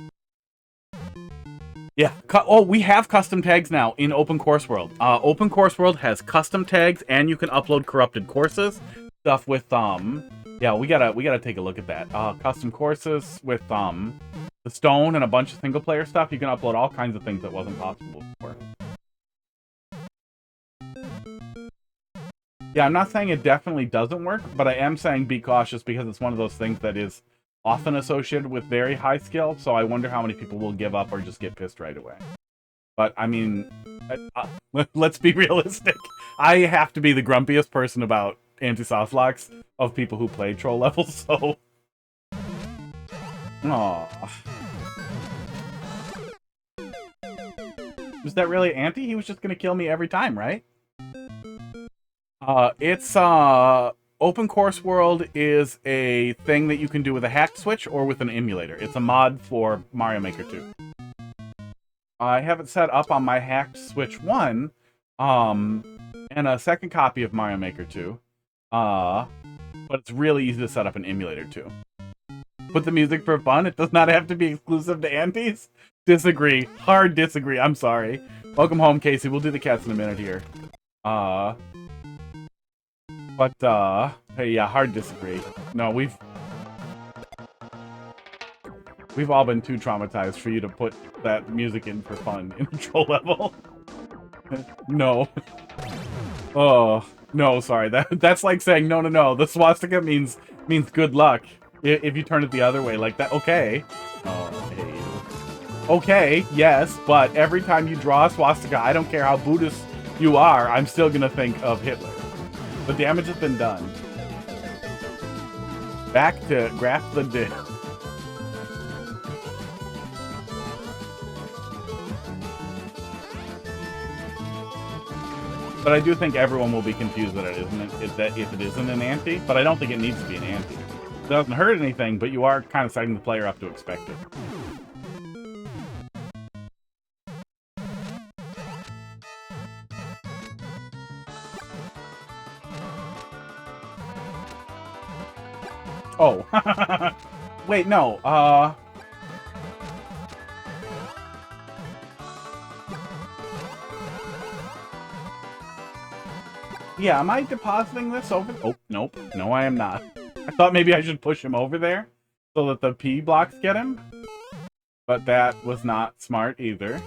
Yeah. Oh, we have custom tags now in Open Course World. Open Course World has custom tags, and you can upload corrupted courses. Stuff with, yeah, we gotta take a look at that. Custom courses with, the stone and a bunch of single-player stuff. You can upload all kinds of things that wasn't possible before. Yeah, I'm not saying it definitely doesn't work, but I am saying be cautious because it's one of those things that is often associated with very high skill, so I wonder how many people will give up or just get pissed right away. But, I mean, let's be realistic. I have to be the grumpiest person about anti-softlocks of people who play troll levels, so... Aw. Was that really Auntie? He was just gonna kill me every time, right? It's Open Course World is a thing that you can do with a hacked switch or with an emulator. It's a mod for Mario Maker 2. I have it set up on my hacked Switch 1, and a second copy of Mario Maker 2. But it's really easy to set up an emulator too. Put the music for fun. It does not have to be exclusive to Aunties. Disagree. Hard disagree. I'm sorry. Welcome home, Casey. We'll do the cats in a minute here. Hey, yeah, hard disagree. No, we've all been too traumatized for you to put that music in for fun in control level. No. Oh, no, sorry. That's like saying no. The swastika means good luck. If you turn it the other way like that, okay. Oh, hey. Okay, yes, but every time you draw a swastika, I don't care how Buddhist you are, I'm still gonna think of Hitler. The damage has been done. Back to graph the dick. But I do think everyone will be confused that if it isn't an ante, but I don't think it needs to be an ante. It doesn't hurt anything, but you are kind of setting the player up to expect it. Oh. Wait, no. Yeah, am I depositing this over? Oh, nope. No, I am not. I thought maybe I should push him over there so that the P blocks get him. But that was not smart either.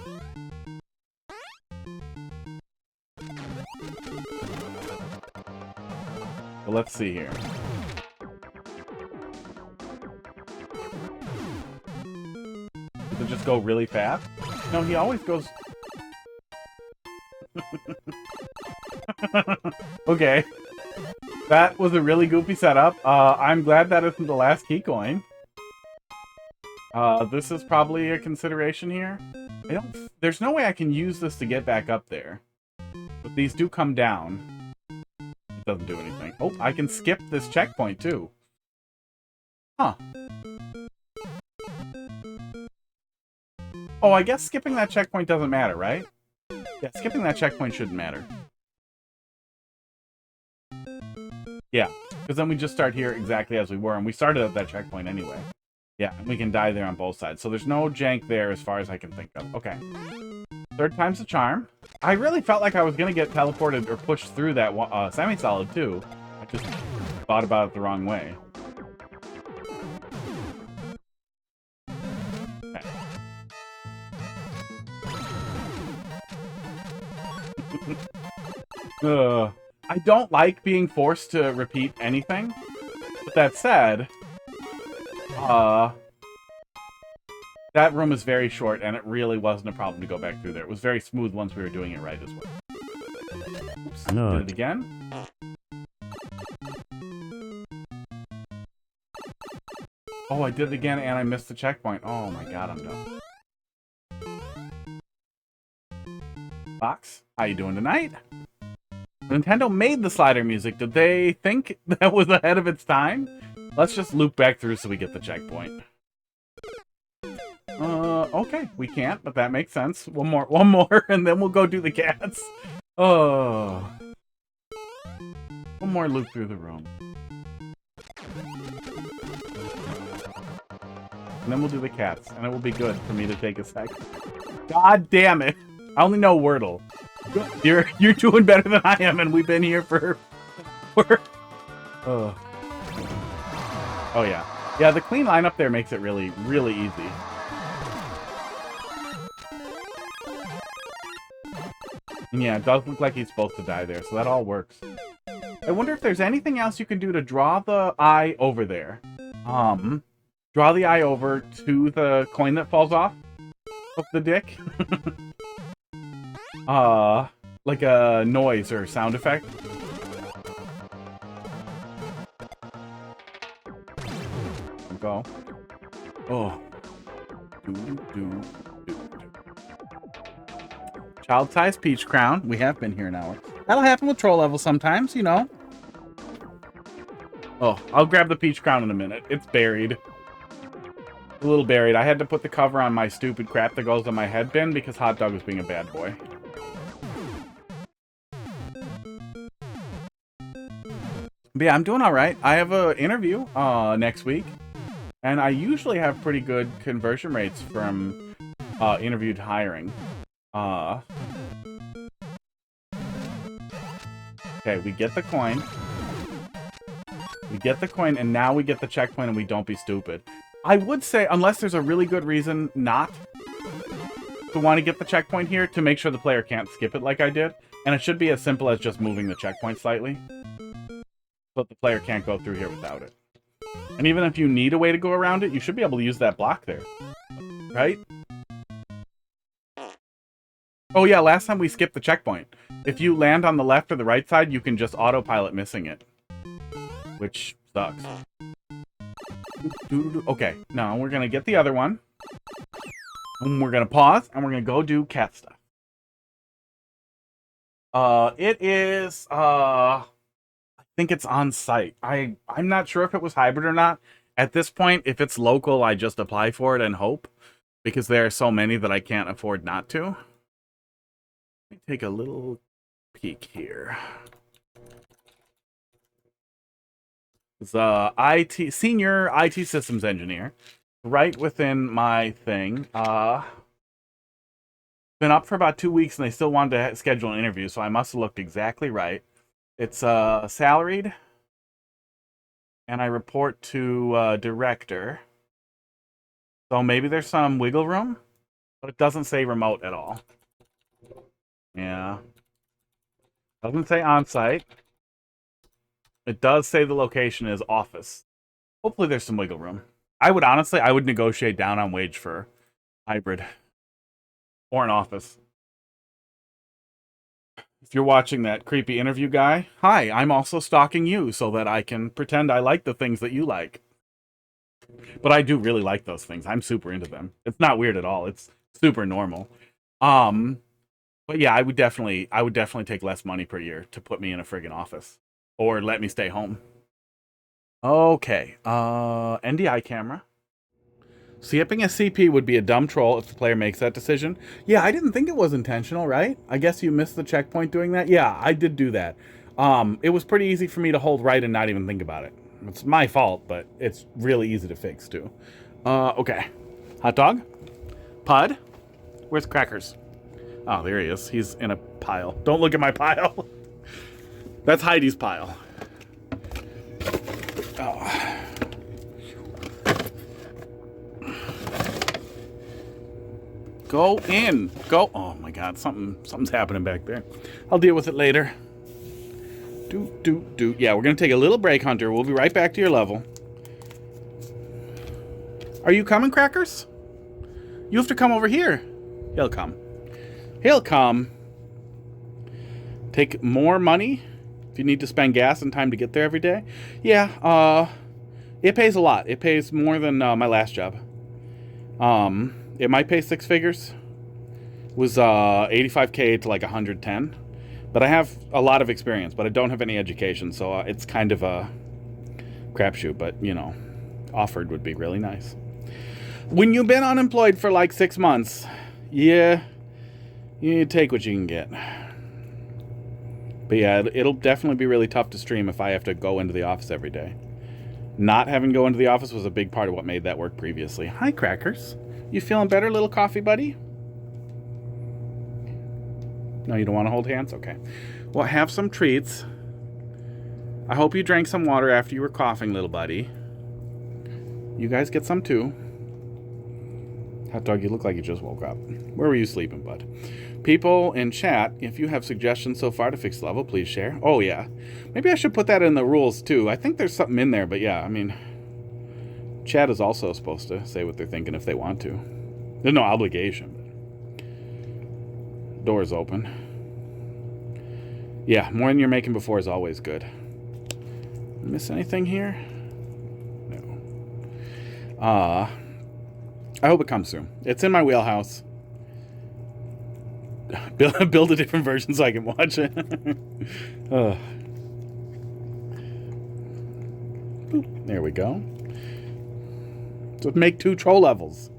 So let's see here. Does it just go really fast? No, he always goes... Okay. That was a really goofy setup. I'm glad that isn't the last key coin. This is probably a consideration here. There's no way I can use this to get back up there. But these do come down. It doesn't do anything. Oh, I can skip this checkpoint too. Huh. Oh, I guess skipping that checkpoint doesn't matter, right? Yeah, skipping that checkpoint shouldn't matter. Yeah, because then we just start here exactly as we were, and we started at that checkpoint anyway. Yeah, and we can die there on both sides. So there's no jank there as far as I can think of. Okay. Third time's the charm. I really felt like I was going to get teleported or pushed through that semi-solid, too. I just thought about it the wrong way. Okay. I don't like being forced to repeat anything. But that said, that room is very short, and it really wasn't a problem to go back through there. It was very smooth once we were doing it right as well. Oops, did it again. Oh, I did it again, and I missed the checkpoint. Oh my god, I'm done. Fox, how you doing tonight? Nintendo made the slider music. Did they think that was ahead of its time? Let's just loop back through so we get the checkpoint. Okay, we can't, but that makes sense. One more, and then we'll go do the cats. Oh. One more loop through the room. And then we'll do the cats, and it will be good for me to take a sec. God damn it! I only know WordL. You're doing better than I am, and we've been here for oh yeah. Yeah, the clean line up there makes it really, really easy. And yeah, it does look like he's supposed to die there, so that all works. I wonder if there's anything else you can do to draw the eye over there. Draw the eye over to the coin that falls off of the dick. Like a noise or sound effect. Go. Oh. Child-sized peach crown. We have been here an hour. That'll happen with troll level sometimes, you know. Oh, I'll grab the peach crown in a minute. It's buried. A little buried. I had to put the cover on my stupid crap that goes on my head bin because Hot Dog was being a bad boy. But yeah, I'm doing all right. I have an interview next week, and I usually have pretty good conversion rates from interviewed hiring. Okay, we get the coin. We get the coin, and now we get the checkpoint, and we don't be stupid. I would say, unless there's a really good reason not to want to get the checkpoint here, to make sure the player can't skip it like I did. And it should be as simple as just moving the checkpoint slightly, so the player can't go through here without it. And even if you need a way to go around it, you should be able to use that block there. Right? Oh yeah, last time we skipped the checkpoint. If you land on the left or the right side, you can just autopilot missing it. Which sucks. Okay, now we're gonna get the other one. And we're gonna pause, and we're gonna go do cat stuff. It is, I think it's on site. I'm not sure if it was hybrid or not. At this point, if it's local, I just apply for it and hope. Because there are so many that I can't afford not to. Let me take a little peek here. It's senior IT systems engineer, right within my thing. Been up for about 2 weeks, and they still wanted to schedule an interview, so I must have looked exactly right. It's salaried, and I report to director. So maybe there's some wiggle room, but it doesn't say remote at all. Yeah. Doesn't say on-site. It does say the location is office. Hopefully there's some wiggle room. I would negotiate down on wage for hybrid. Or an office. If you're watching that creepy interview guy, hi, I'm also stalking you so that I can pretend I like the things that you like. But I do really like those things. I'm super into them. It's not weird at all. It's super normal. But yeah, I would definitely take less money per year to put me in a friggin' office. Or let me stay home. Okay. NDI camera. Skipping a CP would be a dumb troll if the player makes that decision. Yeah, I didn't think it was intentional, right? I guess you missed the checkpoint doing that? Yeah, I did do that. It was pretty easy for me to hold right and not even think about it. It's my fault, but it's really easy to fix, too. Okay. Hot dog? Pud? Where's Crackers? Oh, there he is. He's in a pile. Don't look at my pile. That's Heidi's pile. Oh. Go in. Go. Oh my God. Something's happening back there. I'll deal with it later. Yeah, we're going to take a little break, Hunter. We'll be right back to your level. Are you coming, Crackers? You have to come over here. He'll come. He'll come. Take more money if you need to spend gas and time to get there every day. Yeah, it pays a lot. It pays more than my last job. It might pay 6 figures. It was 85K to like 110. But I have a lot of experience, but I don't have any education, so it's kind of a crapshoot. But, you know, offered would be really nice. When you've been unemployed for like 6 months, yeah, you take what you can get. But yeah, it'll definitely be really tough to stream if I have to go into the office every day. Not having to go into the office was a big part of what made that work previously. Hi, Crackers. You feeling better, little coffee buddy? No, you don't want to hold hands? Okay. Well, have some treats. I hope you drank some water after you were coughing, little buddy. You guys get some too. Hot dog, you look like you just woke up. Where were you sleeping, bud? People in chat, if you have suggestions so far to fix the level, please share. Oh, yeah. Maybe I should put that in the rules, too. I think there's something in there, but yeah, I mean, chat is also supposed to say what they're thinking if they want to. There's no obligation. Door's open. Yeah, more than you're making before is always good. Miss anything here? No. I hope it comes through. It's in my wheelhouse. Build a different version so I can watch it. There we go. So make 2 troll levels.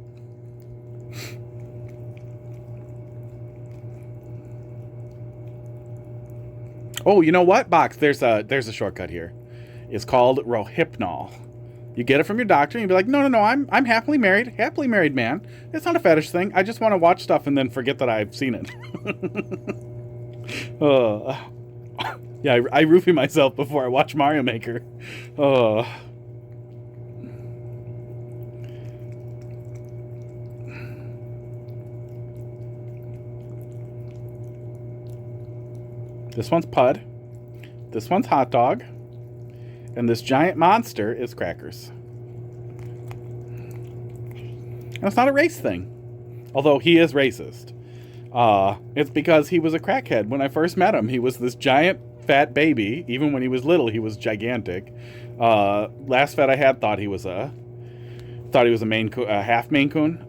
Oh, you know what, Box? There's a shortcut here. It's called Rohypnol. You get it from your doctor, and you be like, no, I'm happily married man. It's not a fetish thing. I just want to watch stuff and then forget that I've seen it. Yeah, I roofie myself before I watch Mario Maker. This one's Pud. This one's Hot Dog. And this giant monster is Crackers. And it's not a race thing. Although he is racist. It's because he was a crackhead. When I first met him, he was this giant fat baby. Even when he was little, he was gigantic. Last vet I had thought he was a half Maine Coon.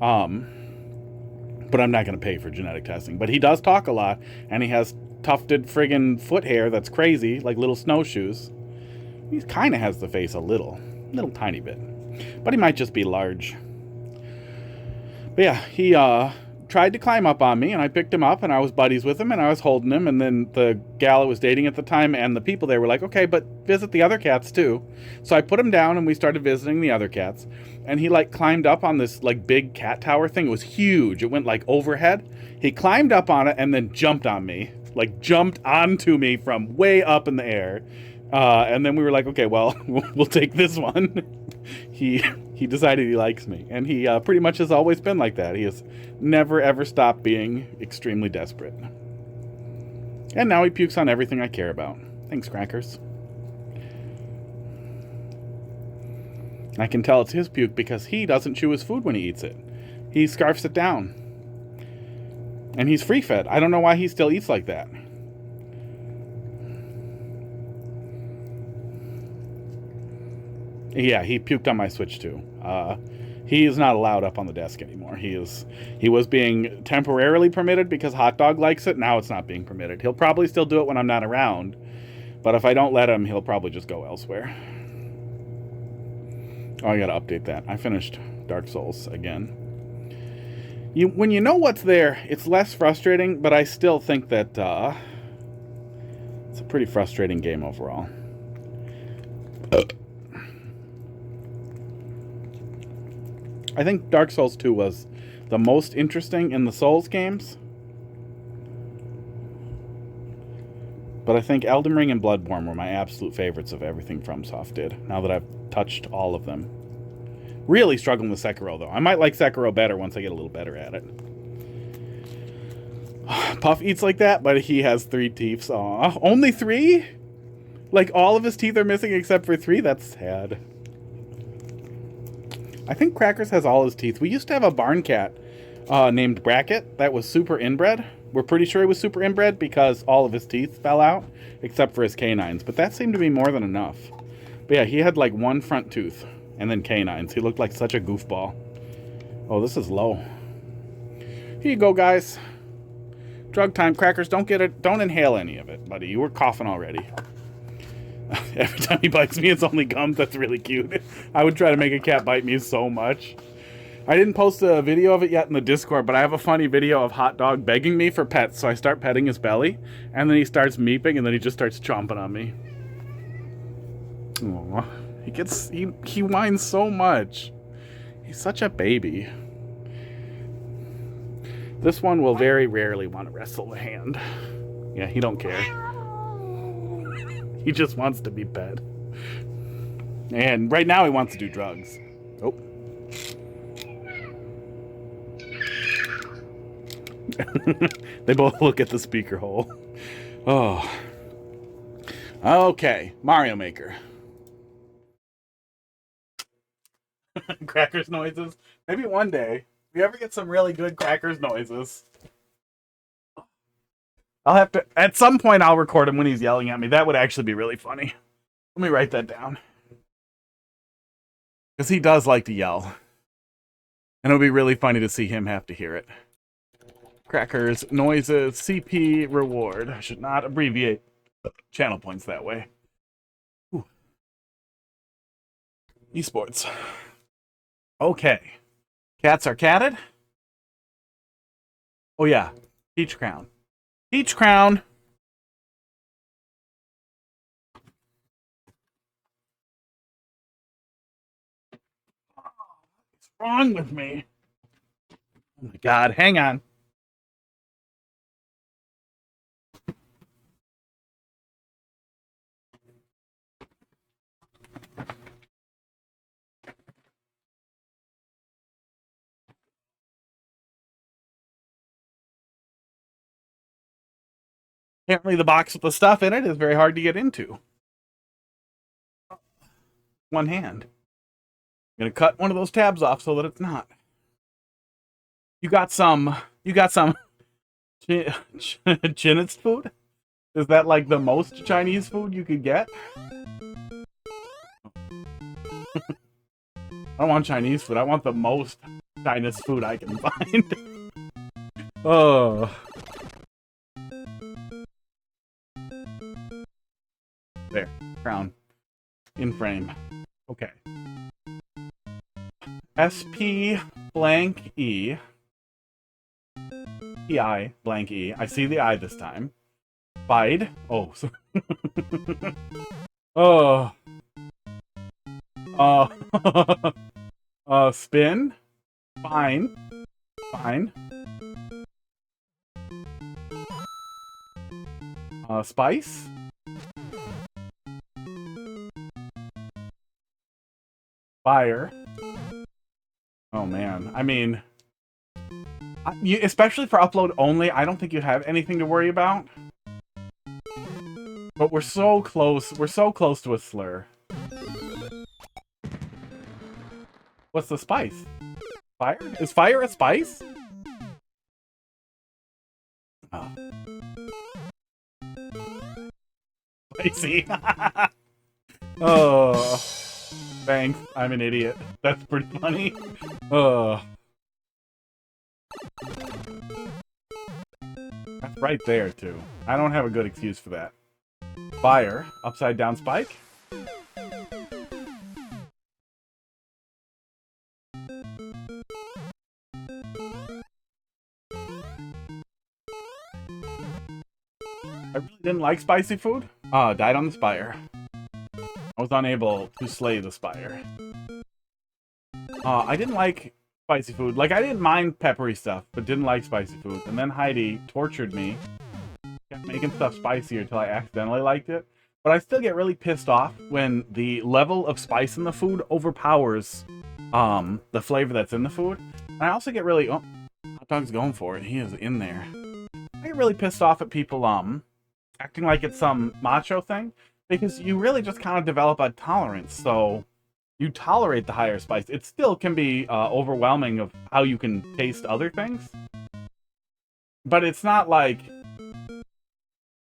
But I'm not going to pay for genetic testing. But he does talk a lot, and he has tufted friggin' foot hair that's crazy, like little snowshoes. He kind of has the face a little tiny bit. But he might just be large. But yeah, he tried to climb up on me, and I picked him up, and I was buddies with him, and I was holding him, and then the gal I was dating at the time and the people there were like, okay, but visit the other cats too. So I put him down, and we started visiting the other cats, and he like climbed up on this like big cat tower thing. It was huge. It went like overhead. He climbed up on it and then jumped on me. Like jumped onto me from way up in the air. And then we were like, okay, well, we'll take this one. He decided he likes me. And he pretty much has always been like that. He has never, ever stopped being extremely desperate. And now he pukes on everything I care about. Thanks, Crackers. I can tell it's his puke because he doesn't chew his food when he eats it. He scarfs it down. And he's free-fed. I don't know why he still eats like that. Yeah, he puked on my Switch too. He is not allowed up on the desk anymore. He was being temporarily permitted because Hot Dog likes it. Now it's not being permitted. He'll probably still do it when I'm not around. But if I don't let him, he'll probably just go elsewhere. Oh, I gotta update that. I finished Dark Souls again. When you know what's there, it's less frustrating, but I still think that it's a pretty frustrating game overall. I think Dark Souls 2 was the most interesting in the Souls games. But I think Elden Ring and Bloodborne were my absolute favorites of everything FromSoft did, now that I've touched all of them. Really struggling with Sekiro, though. I might like Sekiro better once I get a little better at it. Puff eats like that, but he has 3 teeth. Aw, only 3? Like, all of his teeth are missing except for 3? That's sad. I think Crackers has all his teeth. We used to have a barn cat named Bracket that was super inbred. We're pretty sure he was super inbred because all of his teeth fell out, except for his canines. But that seemed to be more than enough. But yeah, he had like 1 front tooth. And then canines. He looked like such a goofball. Oh, this is low. Here you go, guys. Drug time. Crackers, don't get it. Don't inhale any of it, buddy. You were coughing already. Every time he bites me, it's only gums. That's really cute. I would try to make a cat bite me so much. I didn't post a video of it yet in the Discord, but I have a funny video of Hot Dog begging me for pets. So I start petting his belly, and then he starts meeping, and then he just starts chomping on me. Aww. He whines so much. He's such a baby. This one will very rarely want to wrestle a hand. Yeah, he don't care. He just wants to be pet. And right now he wants to do drugs. Oh. They both look at the speaker hole. Oh. Okay, Mario Maker. Crackers noises. Maybe one day. If we ever get some really good Crackers noises, I'll have to... At some point, I'll record him when he's yelling at me. That would actually be really funny. Let me write that down. Because he does like to yell. And it'll be really funny to see him have to hear it. Crackers, noises, CP, reward. I should not abbreviate channel points that way. Ooh. Esports. Okay. Cats are catted. Oh yeah. Peach Crown. Peach Crown. What's wrong with me? Oh my god, hang on. Apparently the box with the stuff in it is very hard to get into. One hand. I'm gonna cut one of those tabs off so that it's not. You got some Chinese food? Is that like the most Chinese food you could get? I don't want Chinese food. I want the most Chinese food I can find. Oh. There. Crown. In frame. Okay. SP blank E. PI blank E. I see the I this time. Bide. Oh. So oh. Spin. Fine. Fine. Spice. Fire. Oh man, I mean, especially for upload only, I don't think you have anything to worry about. But we're so close. We're so close to a slur. What's the spice? Fire? Is fire a spice? Oh. Spicy. Oh. Thanks. I'm an idiot. That's pretty funny. That's right there, too. I don't have a good excuse for that. Fire. Upside down spike. I really didn't like spicy food. Died on the spire. I was unable to slay the spire. I didn't like spicy food. Like, I didn't mind peppery stuff, but didn't like spicy food. And then Heidi tortured me. Kept making stuff spicier until I accidentally liked it. But I still get really pissed off when the level of spice in the food overpowers the flavor that's in the food. And I also get really... Oh, Hot Dog's going for it. He is in there. I get really pissed off at people acting like it's some macho thing. Because you really just kind of develop a tolerance, so you tolerate the higher spice. It still can be overwhelming of how you can taste other things. But it's not like...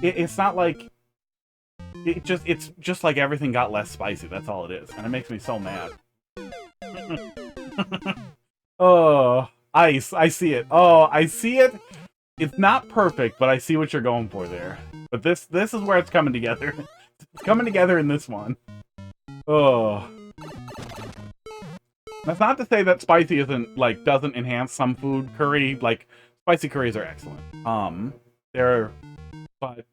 It's not like... It's just like everything got less spicy, that's all it is. And it makes me so mad. Oh, ice, I see it. Oh, I see it. It's not perfect, but I see what you're going for there. But this is where it's coming together. It's coming together in this one. Oh. That's not to say that spicy isn't, like, doesn't enhance some food. Curry, like, spicy curries are excellent. But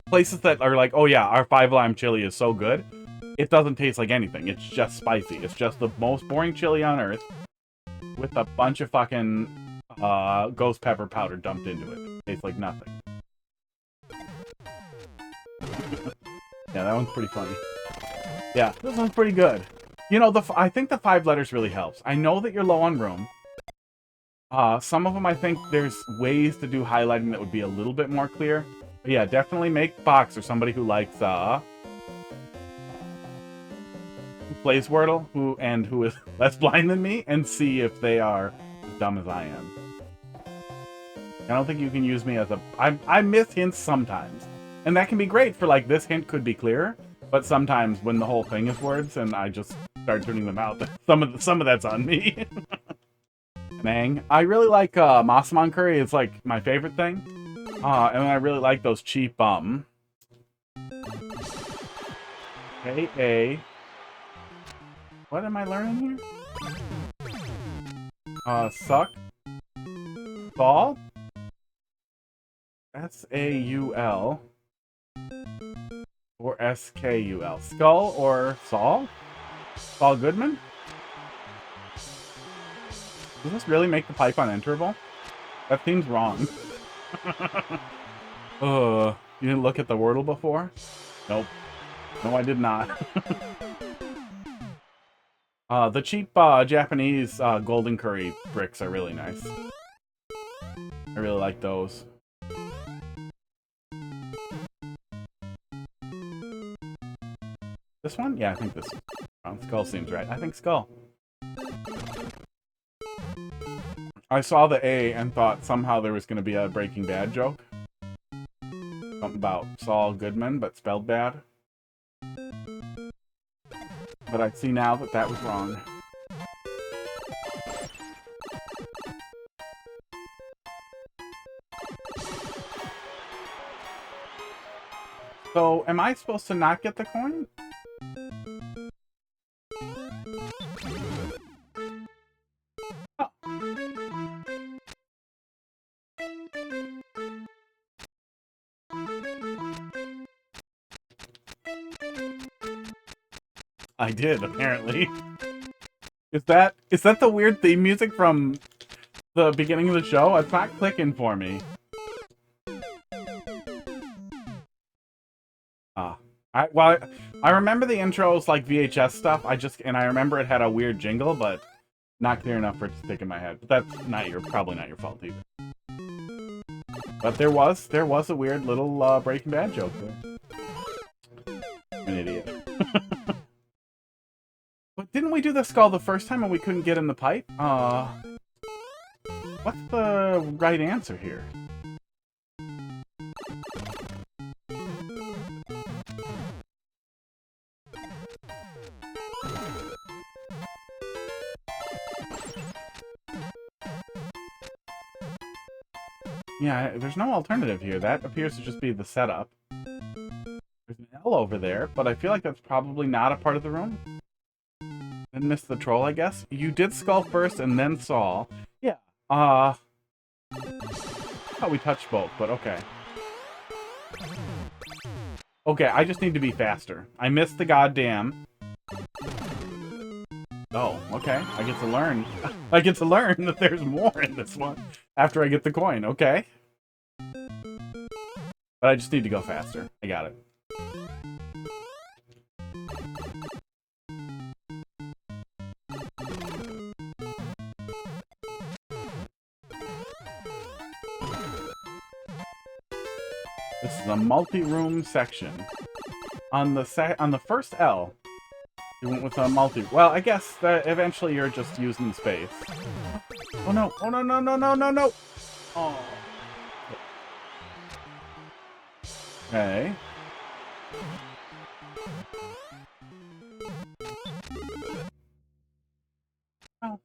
places that are like, oh yeah, our 5-lime chili is so good, it doesn't taste like anything. It's just spicy. It's just the most boring chili on earth with a bunch of fucking ghost pepper powder dumped into it. It tastes like nothing. Yeah, that one's pretty funny. Yeah, this one's pretty good. You know, I think the 5 letters really helps. I know that you're low on room. Some of them, I think there's ways to do highlighting that would be a little bit more clear. But yeah, definitely make Box or somebody who likes, who plays WordL, who is less blind than me, and see if they are as dumb as I am. I don't think you can use me as a... I miss hints sometimes. And that can be great for, like, this hint could be clearer, but sometimes when the whole thing is words and I just start tuning them out. Some of that's on me. Mang. I really like Massaman curry. It's like my favorite thing. And I really like those cheap K-A. What am I learning here? Suck. Saul? S-A-U-L. Or S-K-U-L. Skull or Saul? Saul Goodman? Does this really make the pipe unenterable? That seems wrong. You didn't look at the WordL before? Nope. No, I did not. The cheap Japanese golden curry bricks are really nice. I really like those. This one? Yeah, I think this one. Skull seems right. I think Skull. I saw the A and thought somehow there was going to be a Breaking Bad joke. Something about Saul Goodman, but spelled bad. But I see now that that was wrong. So, am I supposed to not get the coin? Oh. I did, apparently. Is that the weird theme music from the beginning of the show? It's not clicking for me. I remember the intro was like VHS stuff. And I remember it had a weird jingle, but not clear enough for it to stick in my head. But that's probably not your fault either. But there was a weird little Breaking Bad joke there. I'm an idiot. But didn't we do the skull the first time and we couldn't get in the pipe? What's the right answer here? Yeah, there's no alternative here. That appears to just be the setup. There's an L over there, but I feel like that's probably not a part of the room. Didn't miss the troll, I guess. You did Skull first and then Saul. Yeah. Oh, we touched both, but okay. Okay, I just need to be faster. I missed the goddamn... Oh, okay. I get to learn. I get to learn that there's more in this one after I get the coin. Okay. But I just need to go faster. I got it. This is a multi-room section. On the first L, you went with a multi... Well, I guess that eventually you're just using space. Oh no! Oh no, no, no, no, no, no! Oh. Okay. Oh.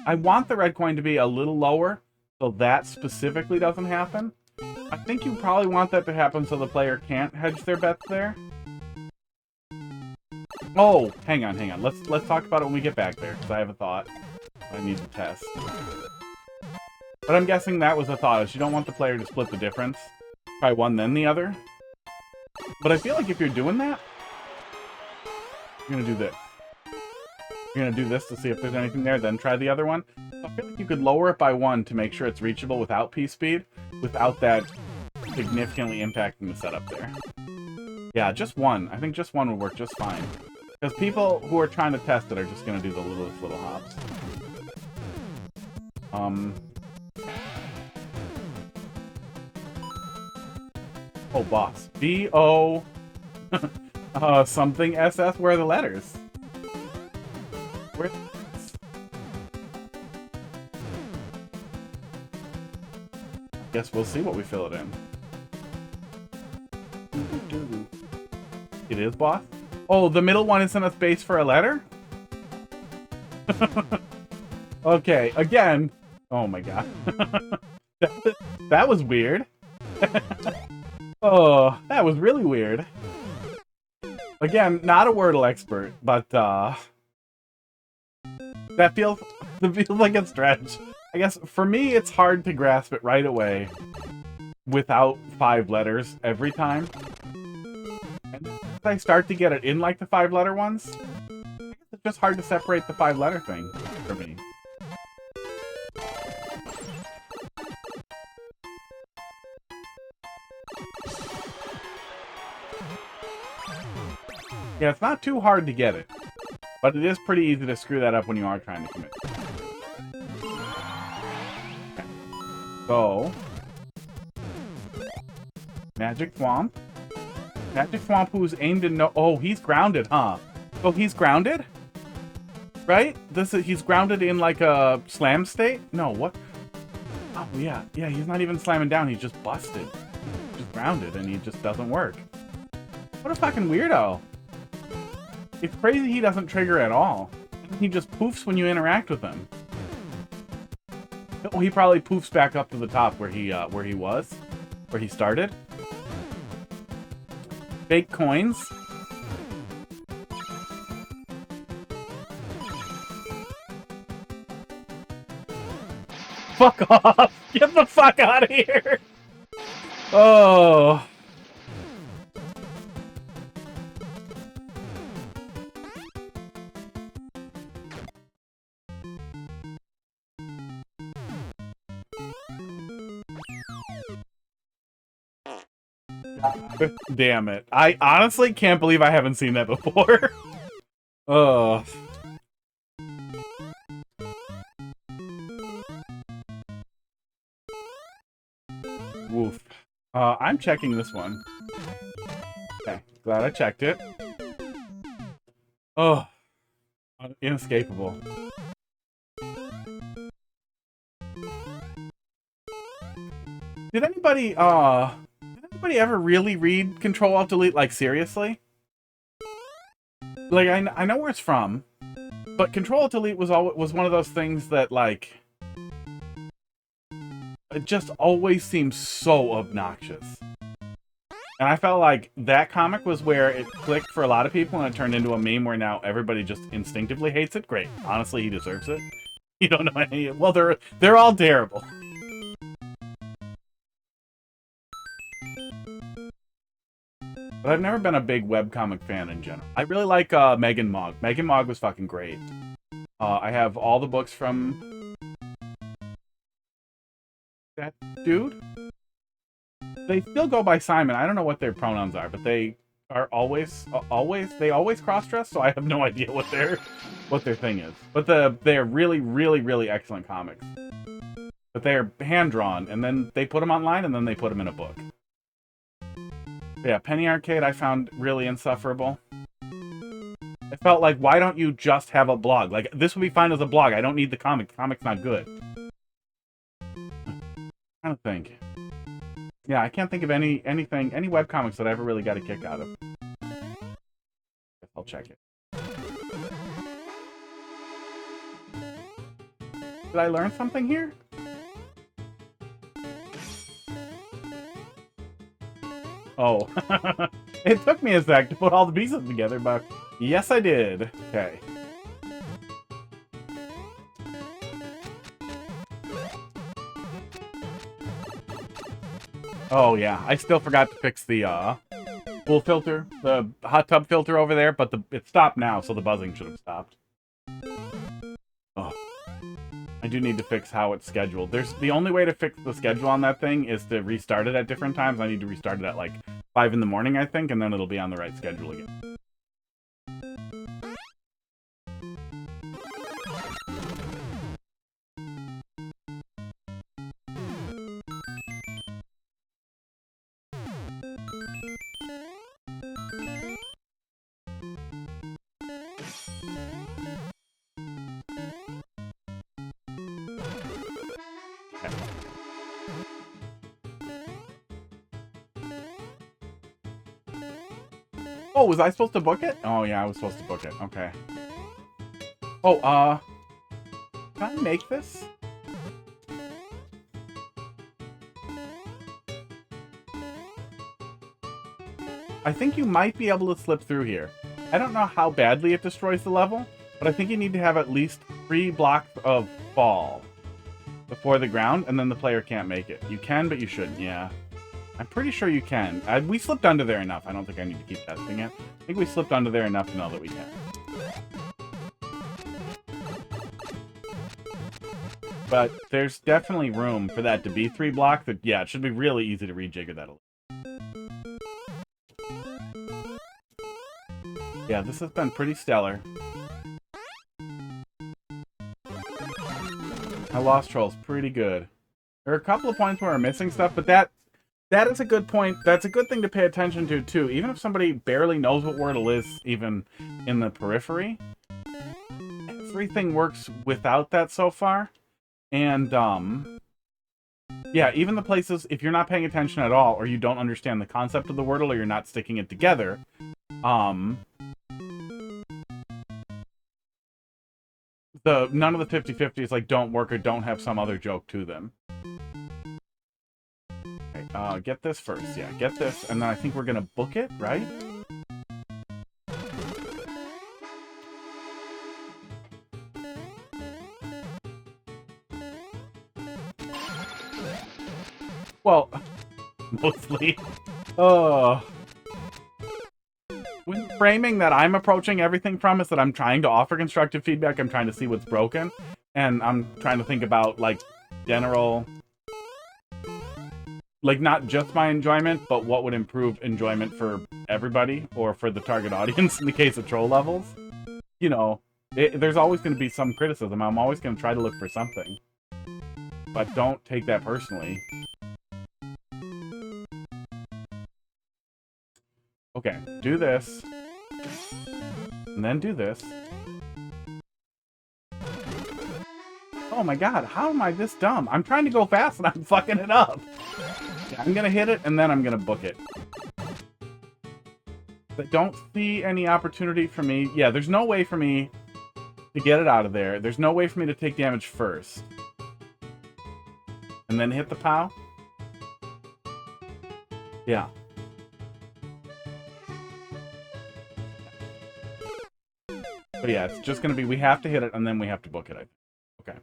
I want the red coin to be a little lower, so that specifically doesn't happen. I think you probably want that to happen so the player can't hedge their bets there. Oh, hang on, hang on. Let's talk about it when we get back there, because I have a thought I need to test. But I'm guessing that was a thought, is you don't want the player to split the difference. Try one, then the other. But I feel like if you're doing that, you're going to do this. You're going to do this to see if there's anything there, then try the other one. I feel like you could lower it by one to make sure it's reachable without P-speed, without that significantly impacting the setup there. Yeah, just one. I think just one would work just fine. Because people who are trying to test it are just going to do the little hops. Oh, boss. B-O... something SS? Where are the letters? Where... Guess we'll see what we fill it in. It is, boss? Oh, the middle one isn't a space for a letter? Okay, again. Oh my god. That was weird. Oh, that was really weird. Again, not a WordL expert, but that feels like a stretch. I guess for me it's hard to grasp it right away without 5 letters every time. And if I start to get it in like the 5-letter ones, I guess it's just hard to separate the 5-letter thing for me. Yeah, it's not too hard to get it, but it is pretty easy to screw that up when you are trying to commit. Okay. So, Magic Swamp. Magic Swamp who's aimed in no... Oh, he's grounded, huh? Oh, he's grounded? Right? He's grounded in like a slam state? No, what? Oh, yeah. Yeah, he's not even slamming down. He's just busted. He's just grounded and he just doesn't work. What a fucking weirdo. It's crazy he doesn't trigger at all. He just poofs when you interact with him. Oh, he probably poofs back up to the top where he started. Fake coins. Fuck off! Get the fuck out of here! Oh. Damn it. I honestly can't believe I haven't seen that before. Oh. Woof. I'm checking this one. Okay, glad I checked it. Oh. Inescapable. Did anybody ever really read Control-Alt-Delete, like, seriously? Like, I know where it's from, but Control-Alt-Delete was one of those things that, like, it just always seems so obnoxious. And I felt like that comic was where it clicked for a lot of people, and it turned into a meme where now everybody just instinctively hates it. Great. Honestly, he deserves it. You don't know any... Well, they're all terrible. But I've never been a big webcomic fan in general. I really like Megan Mogg. Megan Mogg was fucking great. I have all the books from that dude. They still go by Simon. I don't know what their pronouns are, but they are always cross-dress, so I have no idea what their thing is. But they're really, really, really excellent comics. But they're hand-drawn, and then they put them online, and then they put them in a book. Yeah, Penny Arcade I found really insufferable. I felt like, why don't you just have a blog? Like, this would be fine as a blog. I don't need the comic. The comic's not good. I don't think. Yeah, I can't think of any webcomics that I ever really got a kick out of. Guess I'll check it. Did I learn something here? Oh. It took me a sec to put all the pieces together, but yes, I did. Okay. Oh, yeah. I still forgot to fix the pool filter, the hot tub filter over there, but it stopped now, so the buzzing should have stopped. Oh. I do need to fix how it's scheduled. The only way to fix the schedule on that thing is to restart it at different times. I need to restart it at like 5 in the morning, I think, and then it'll be on the right schedule again. Oh, was I supposed to book it? Oh, yeah, I was supposed to book it. Okay. Oh, can I make this? I think you might be able to slip through here. I don't know how badly it destroys the level, but I think you need to have at least 3 blocks of fall before the ground, and then the player can't make it. You can, but you shouldn't, yeah. I'm pretty sure you can. We slipped under there enough. I don't think I need to keep testing it. I think we slipped under there enough to know that we can. But there's definitely room for that to be 3 blocks. But yeah, it should be really easy to rejigger that a little. Yeah, this has been pretty stellar. My Lost Troll's pretty good. There are a couple of points where we're missing stuff, but that is a good point. That's a good thing to pay attention to, too. Even if somebody barely knows what WordL is, even in the periphery, everything works without that so far. And, yeah, even the places, if you're not paying attention at all, or you don't understand the concept of the WordL, or you're not sticking it together, none of the 50-50s like don't work or don't have some other joke to them. Okay, get this first. Yeah, get this, and then I think we're gonna book it, right? Well, mostly. Oh. When framing that I'm approaching everything from is that I'm trying to offer constructive feedback, I'm trying to see what's broken, and I'm trying to think about, like, general... Like, not just my enjoyment, but what would improve enjoyment for everybody, or for the target audience in the case of troll levels. You know, there's always going to be some criticism. I'm always going to try to look for something. But don't take that personally. Okay, do this. And then do this. Oh my god, how am I this dumb? I'm trying to go fast and I'm fucking it up. I'm gonna hit it and then I'm gonna book it. But don't see any opportunity for me. Yeah, there's no way for me to get it out of there. There's no way for me to take damage first. And then hit the POW. Yeah. But yeah, it's just gonna be, we have to hit it and then we have to book it, I think. Okay.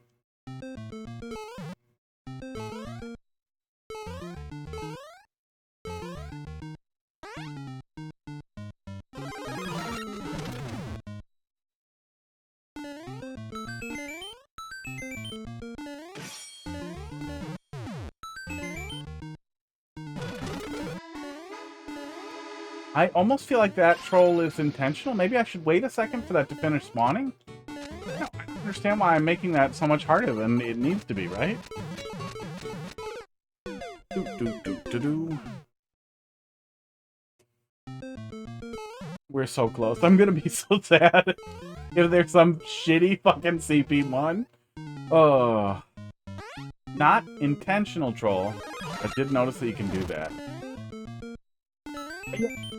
I almost feel like that troll is intentional. Maybe I should wait a second for that to finish spawning? I don't understand why I'm making that so much harder than it needs to be, right? We're so close. I'm gonna be so sad if there's some shitty fucking CP1. Oh. Not intentional troll. I did notice that you can do that.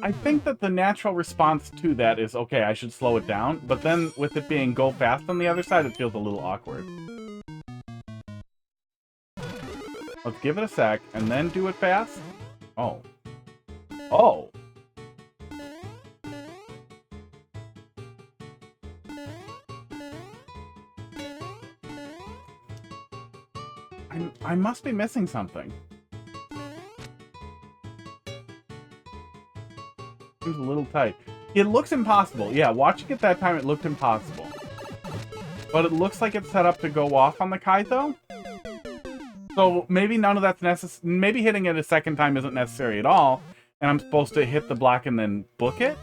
I think that the natural response to that is, okay, I should slow it down, but then with it being go fast on the other side, it feels a little awkward. Let's give it a sec, and then do it fast. Oh. Oh! I must be missing something. Seems a little tight. It looks impossible. Yeah, watching it that time, it looked impossible. But it looks like it's set up to go off on the Kaito. So maybe none of that's necessary. Maybe hitting it a second time isn't necessary at all. And I'm supposed to hit the block and then book it?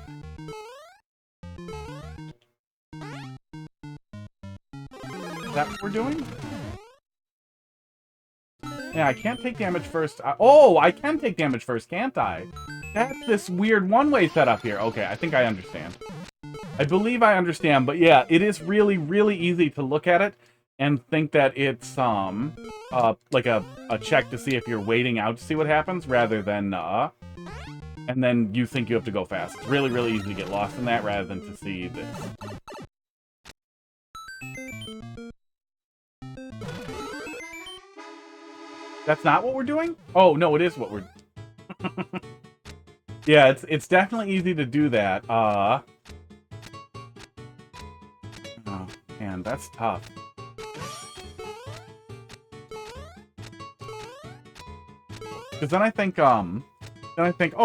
Is that what we're doing? Yeah, I can't take damage first. Oh, I can take damage first, can't I? That's this weird one-way setup here. Okay, I think I understand. I believe I understand, but yeah, it is really, really easy to look at it and think that it's, like a check to see if you're waiting out to see what happens, rather than, and then you think you have to go fast. It's really, really easy to get lost in that rather than to see this. That's not what we're doing? Oh, no, it is what we're... Yeah, it's definitely easy to do that. Oh, man, that's tough. Because then I think, oh,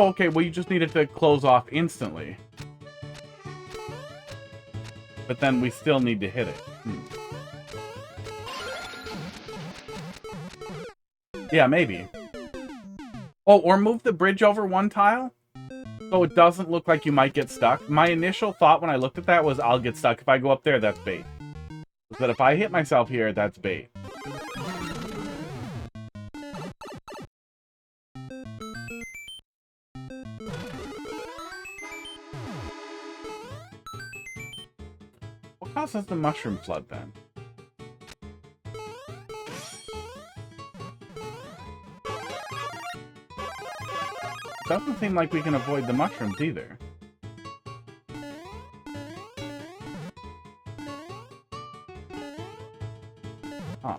okay, well, you just needed to close off instantly. But then we still need to hit it. Yeah, maybe. Oh, or move the bridge over one tile, so it doesn't look like you might get stuck. My initial thought when I looked at that was, I'll get stuck if I go up there, that's bait. But if I hit myself here, that's bait. What causes the mushroom flood then? Doesn't seem like we can avoid the mushrooms either. Huh.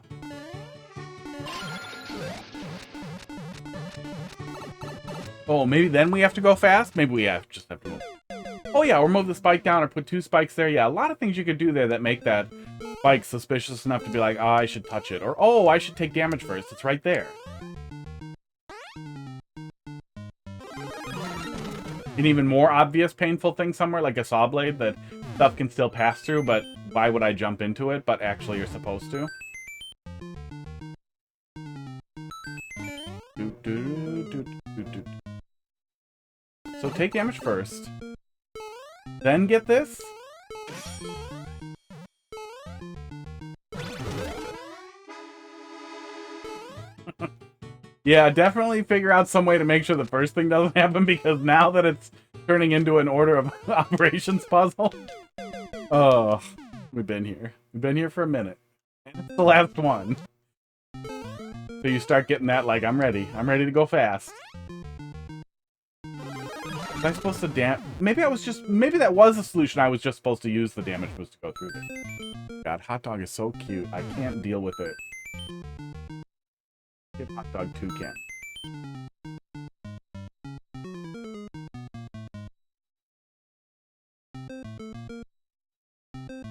Oh, maybe then we have to go fast? Maybe we just have to move. Oh yeah, or move the spike down or put 2 spikes there. Yeah, a lot of things you could do there that make that spike suspicious enough to be like, oh, I should touch it. Or, oh, I should take damage first. It's right there. An even more obvious painful thing somewhere, like a saw blade that stuff can still pass through, but why would I jump into it? But actually you're supposed to. So take damage first. Then get this? Yeah, definitely figure out some way to make sure the first thing doesn't happen, because now that it's turning into an order of operations puzzle. Oh, we've been here. We've been here for a minute. And it's the last one. So you start getting that, like, I'm ready. I'm ready to go fast. Was I supposed to maybe that was the solution. I was just supposed to use the damage boost to go through there. God, hot dog is so cute. I can't deal with it. Give hot dog toucan.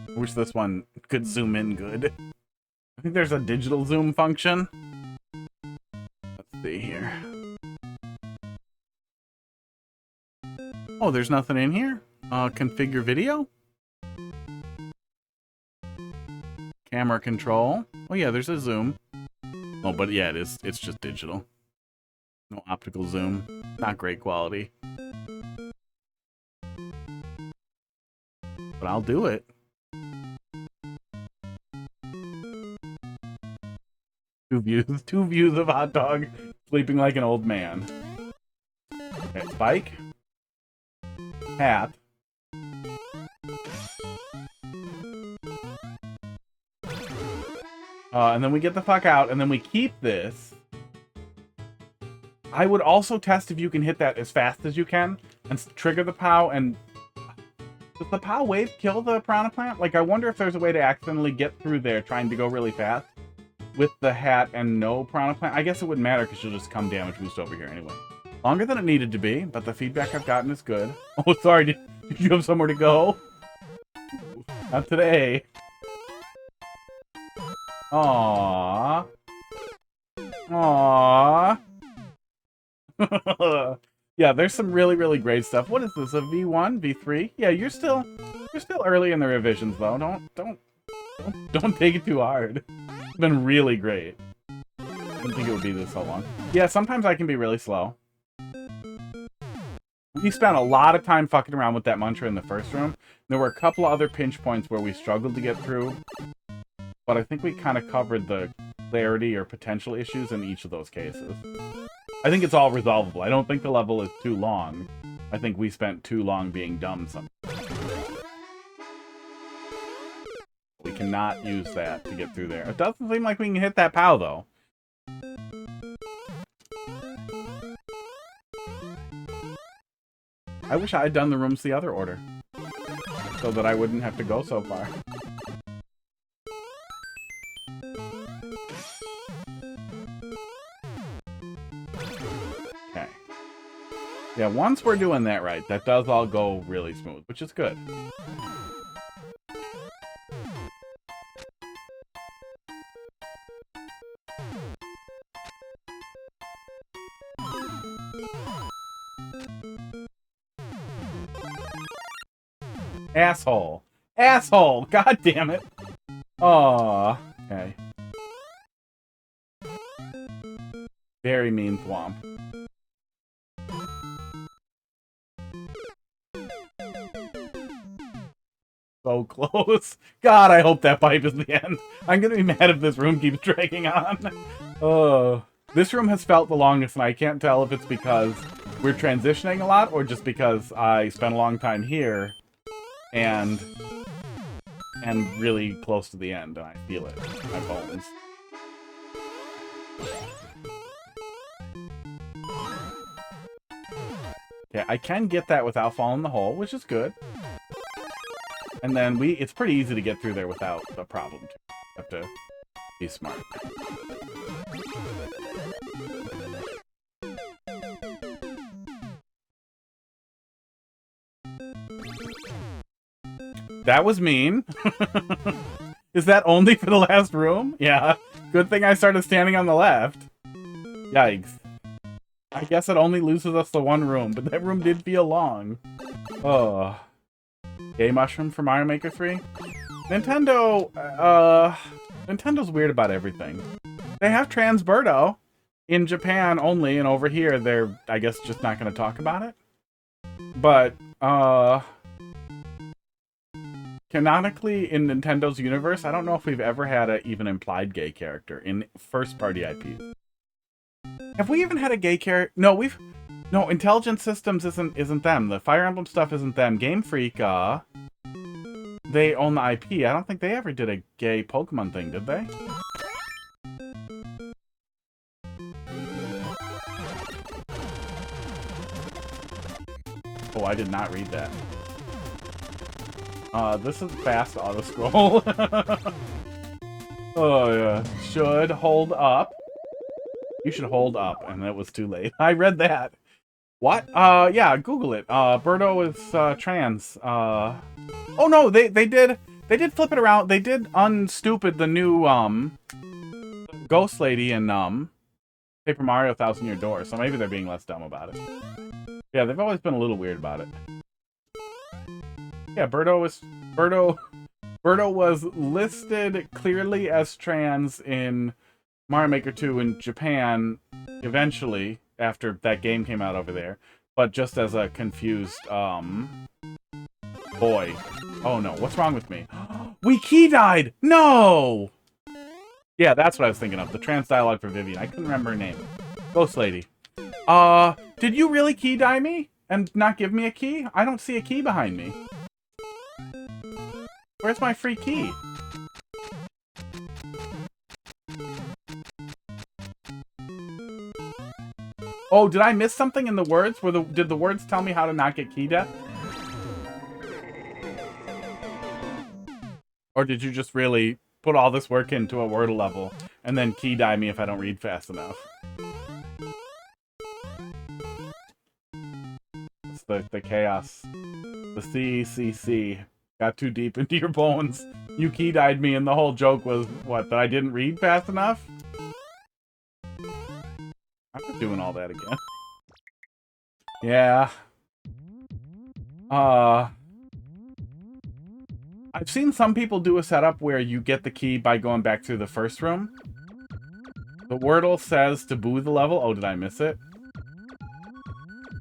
I wish this one could zoom in good. I think there's a digital zoom function. Let's see here. Oh, there's nothing in here? Configure video? Camera control. Oh yeah, there's a zoom. Oh, but yeah, it's just digital. No optical zoom. Not great quality. But I'll do it. Two views of hot dog sleeping like an old man. Okay, spike. Hat. And then we get the fuck out, and then we keep this. I would also test if you can hit that as fast as you can, and trigger the POW, and... Does the POW wave kill the Piranha Plant? Like, I wonder if there's a way to accidentally get through there trying to go really fast with the hat and no Piranha Plant. I guess it wouldn't matter, because she'll just come damage boost over here anyway. Longer than it needed to be, but the feedback I've gotten is good. Oh, sorry, did you have somewhere to go? Not today. Aww. Aww. Yeah, there's some really, really great stuff. What is this? A V1? V3? Yeah, you're still early in the revisions though. Don't take it too hard. It's been really great. I didn't think it would be this so long. Yeah, sometimes I can be really slow. We spent a lot of time fucking around with that muncher in the first room. There were a couple of other pinch points where we struggled to get through. But I think we kind of covered the clarity or potential issues in each of those cases. I think it's all resolvable. I don't think the level is too long. I think we spent too long being dumb sometimes. We cannot use that to get through there. It doesn't seem like we can hit that POW, though. I wish I had done the rooms the other order, so that I wouldn't have to go so far. Okay. Yeah, once we're doing that right, that does all go really smooth, which is good. Asshole. Asshole! God damn it. Aw. Okay. Very mean Thwomp. So close. God, I hope that pipe is the end. I'm gonna be mad if this room keeps dragging on. Oh. This room has felt the longest, and I can't tell if it's because we're transitioning a lot, or just because I spent a long time here, and really close to the end, and I feel it in my bones. Yeah, I can get that without falling in the hole, which is good. And then it's pretty easy to get through there without a problem. You have to be smart. That was mean. Is that only for the last room? Yeah. Good thing I started standing on the left. Yikes. I guess it only loses us the one room, but that room did feel long. Oh. Yay mushroom for Mario Maker 3? Nintendo's weird about everything. They have Transberto in Japan only, and over here they're, I guess, just not going to talk about it. But, canonically, in Nintendo's universe, I don't know if we've ever had an even implied gay character in first-party IPs. Have we even had a gay character? No, no, Intelligent Systems isn't them. The Fire Emblem stuff isn't them. Game Freak, they own the IP. I don't think they ever did a gay Pokemon thing, did they? Oh, I did not read that. This is fast auto-scroll. Oh, yeah. Should hold up. You should hold up, and it was too late. I read that. What? Yeah, Google it. Birdo is, trans. Oh no, they did flip it around. They did unstupid the new, Ghost Lady in, Paper Mario 1000 Year Door, so maybe they're being less dumb about it. Yeah, they've always been a little weird about it. Yeah, Birdo was listed clearly as trans in Mario Maker 2 in Japan, eventually, after that game came out over there, but just as a confused, boy. Oh no, what's wrong with me? We key died! No! Yeah, that's what I was thinking of, the trans dialogue for Vivian. I couldn't remember her name. Ghost Lady. Did you really key die me? And not give me a key? I don't see a key behind me. Where's my free key? Oh, did I miss something in the words? Did the words tell me how to not get key death? Or did you just really put all this work into a WordL level and then key die me if I don't read fast enough? It's the chaos. The CCC got too deep into your bones. You key died me and the whole joke was, what, that I didn't read fast enough? I'm not doing all that again. Yeah. I've seen some people do a setup where you get the key by going back through the first room. The WordL says to boo the level. Oh, did I miss it?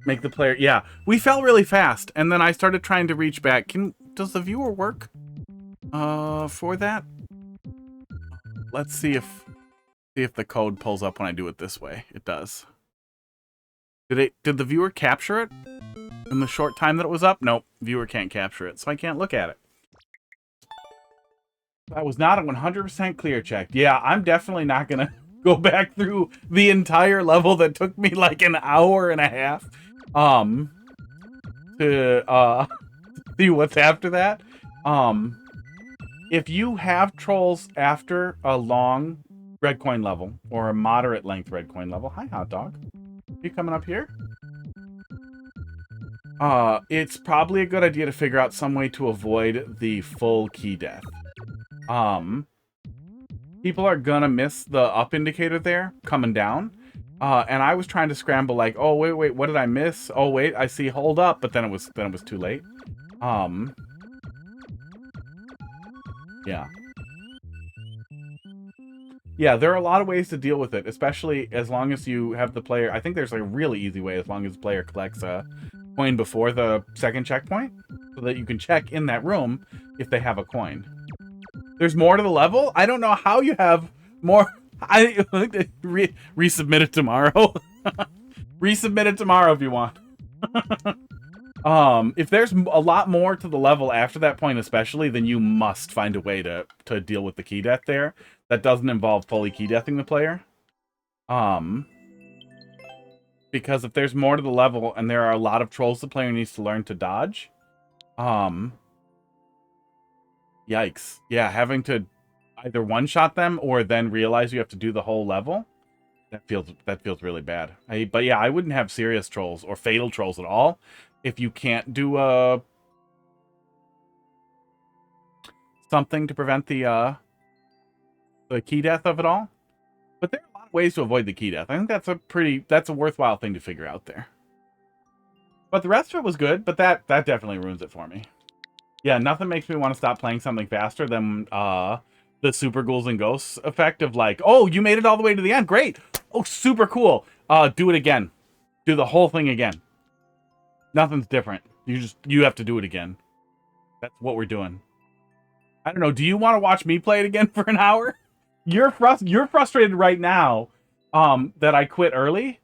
Make the player... Yeah, we fell really fast, and then I started trying to reach back. Does the viewer work for that? Let's see if the code pulls up when I do it this way. It does. Did the viewer capture it in the short time that it was up? Nope, viewer can't capture it, so I can't look at it. That was not a 100% clear check. Yeah, I'm definitely not gonna go back through the entire level that took me like an hour and a half to to see what's after that. If you have trolls after a long red coin level or a moderate length red coin level, hi hot dog, you coming up here? It's probably a good idea to figure out some way to avoid the full key death. People are gonna miss the up indicator there coming down. And I was trying to scramble like, oh wait, what did I miss? Oh wait, I see hold up, but then it was too late. Yeah. Yeah, there are a lot of ways to deal with it, especially as long as you have the player. I think there's like a really easy way as long as the player collects a coin before the second checkpoint, so that you can check in that room if they have a coin. There's more to the level? I don't know how you have more. I resubmit it tomorrow. Resubmit it tomorrow if you want. If there's a lot more to the level after that point especially, then you must find a way to deal with the key death there. That doesn't involve fully key deathing the player. Because if there's more to the level and there are a lot of trolls the player needs to learn to dodge, yikes. Yeah, having to either one-shot them or then realize you have to do the whole level, that feels really bad. But yeah, I wouldn't have serious trolls or fatal trolls at all if you can't do something to prevent the key death of it all. But there are a lot of ways to avoid the key death. I think that's a worthwhile thing to figure out there. But the rest of it was good, but that definitely ruins it for me. Yeah, nothing makes me want to stop playing something faster than the super ghouls and ghosts effect of like, oh, you made it all the way to the end. Great. Oh, super cool. Do it again. Do the whole thing again. Nothing's different. You have to do it again. That's what we're doing. I don't know. Do you want to watch me play it again for an hour? You're frustrated right now that I quit early.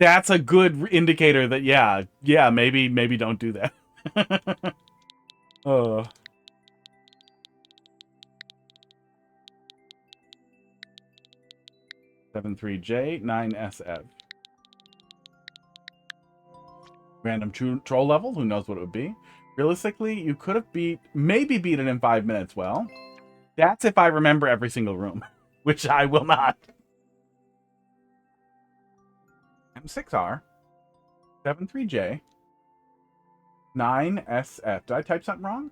That's a good indicator that yeah, maybe don't do that. 73J 9SF. Random troll level. Who knows what it would be? Realistically, you could have maybe beat it in 5 minutes. Well, that's if I remember every single room, which I will not. M6R 73J 9SF. Did I type something wrong?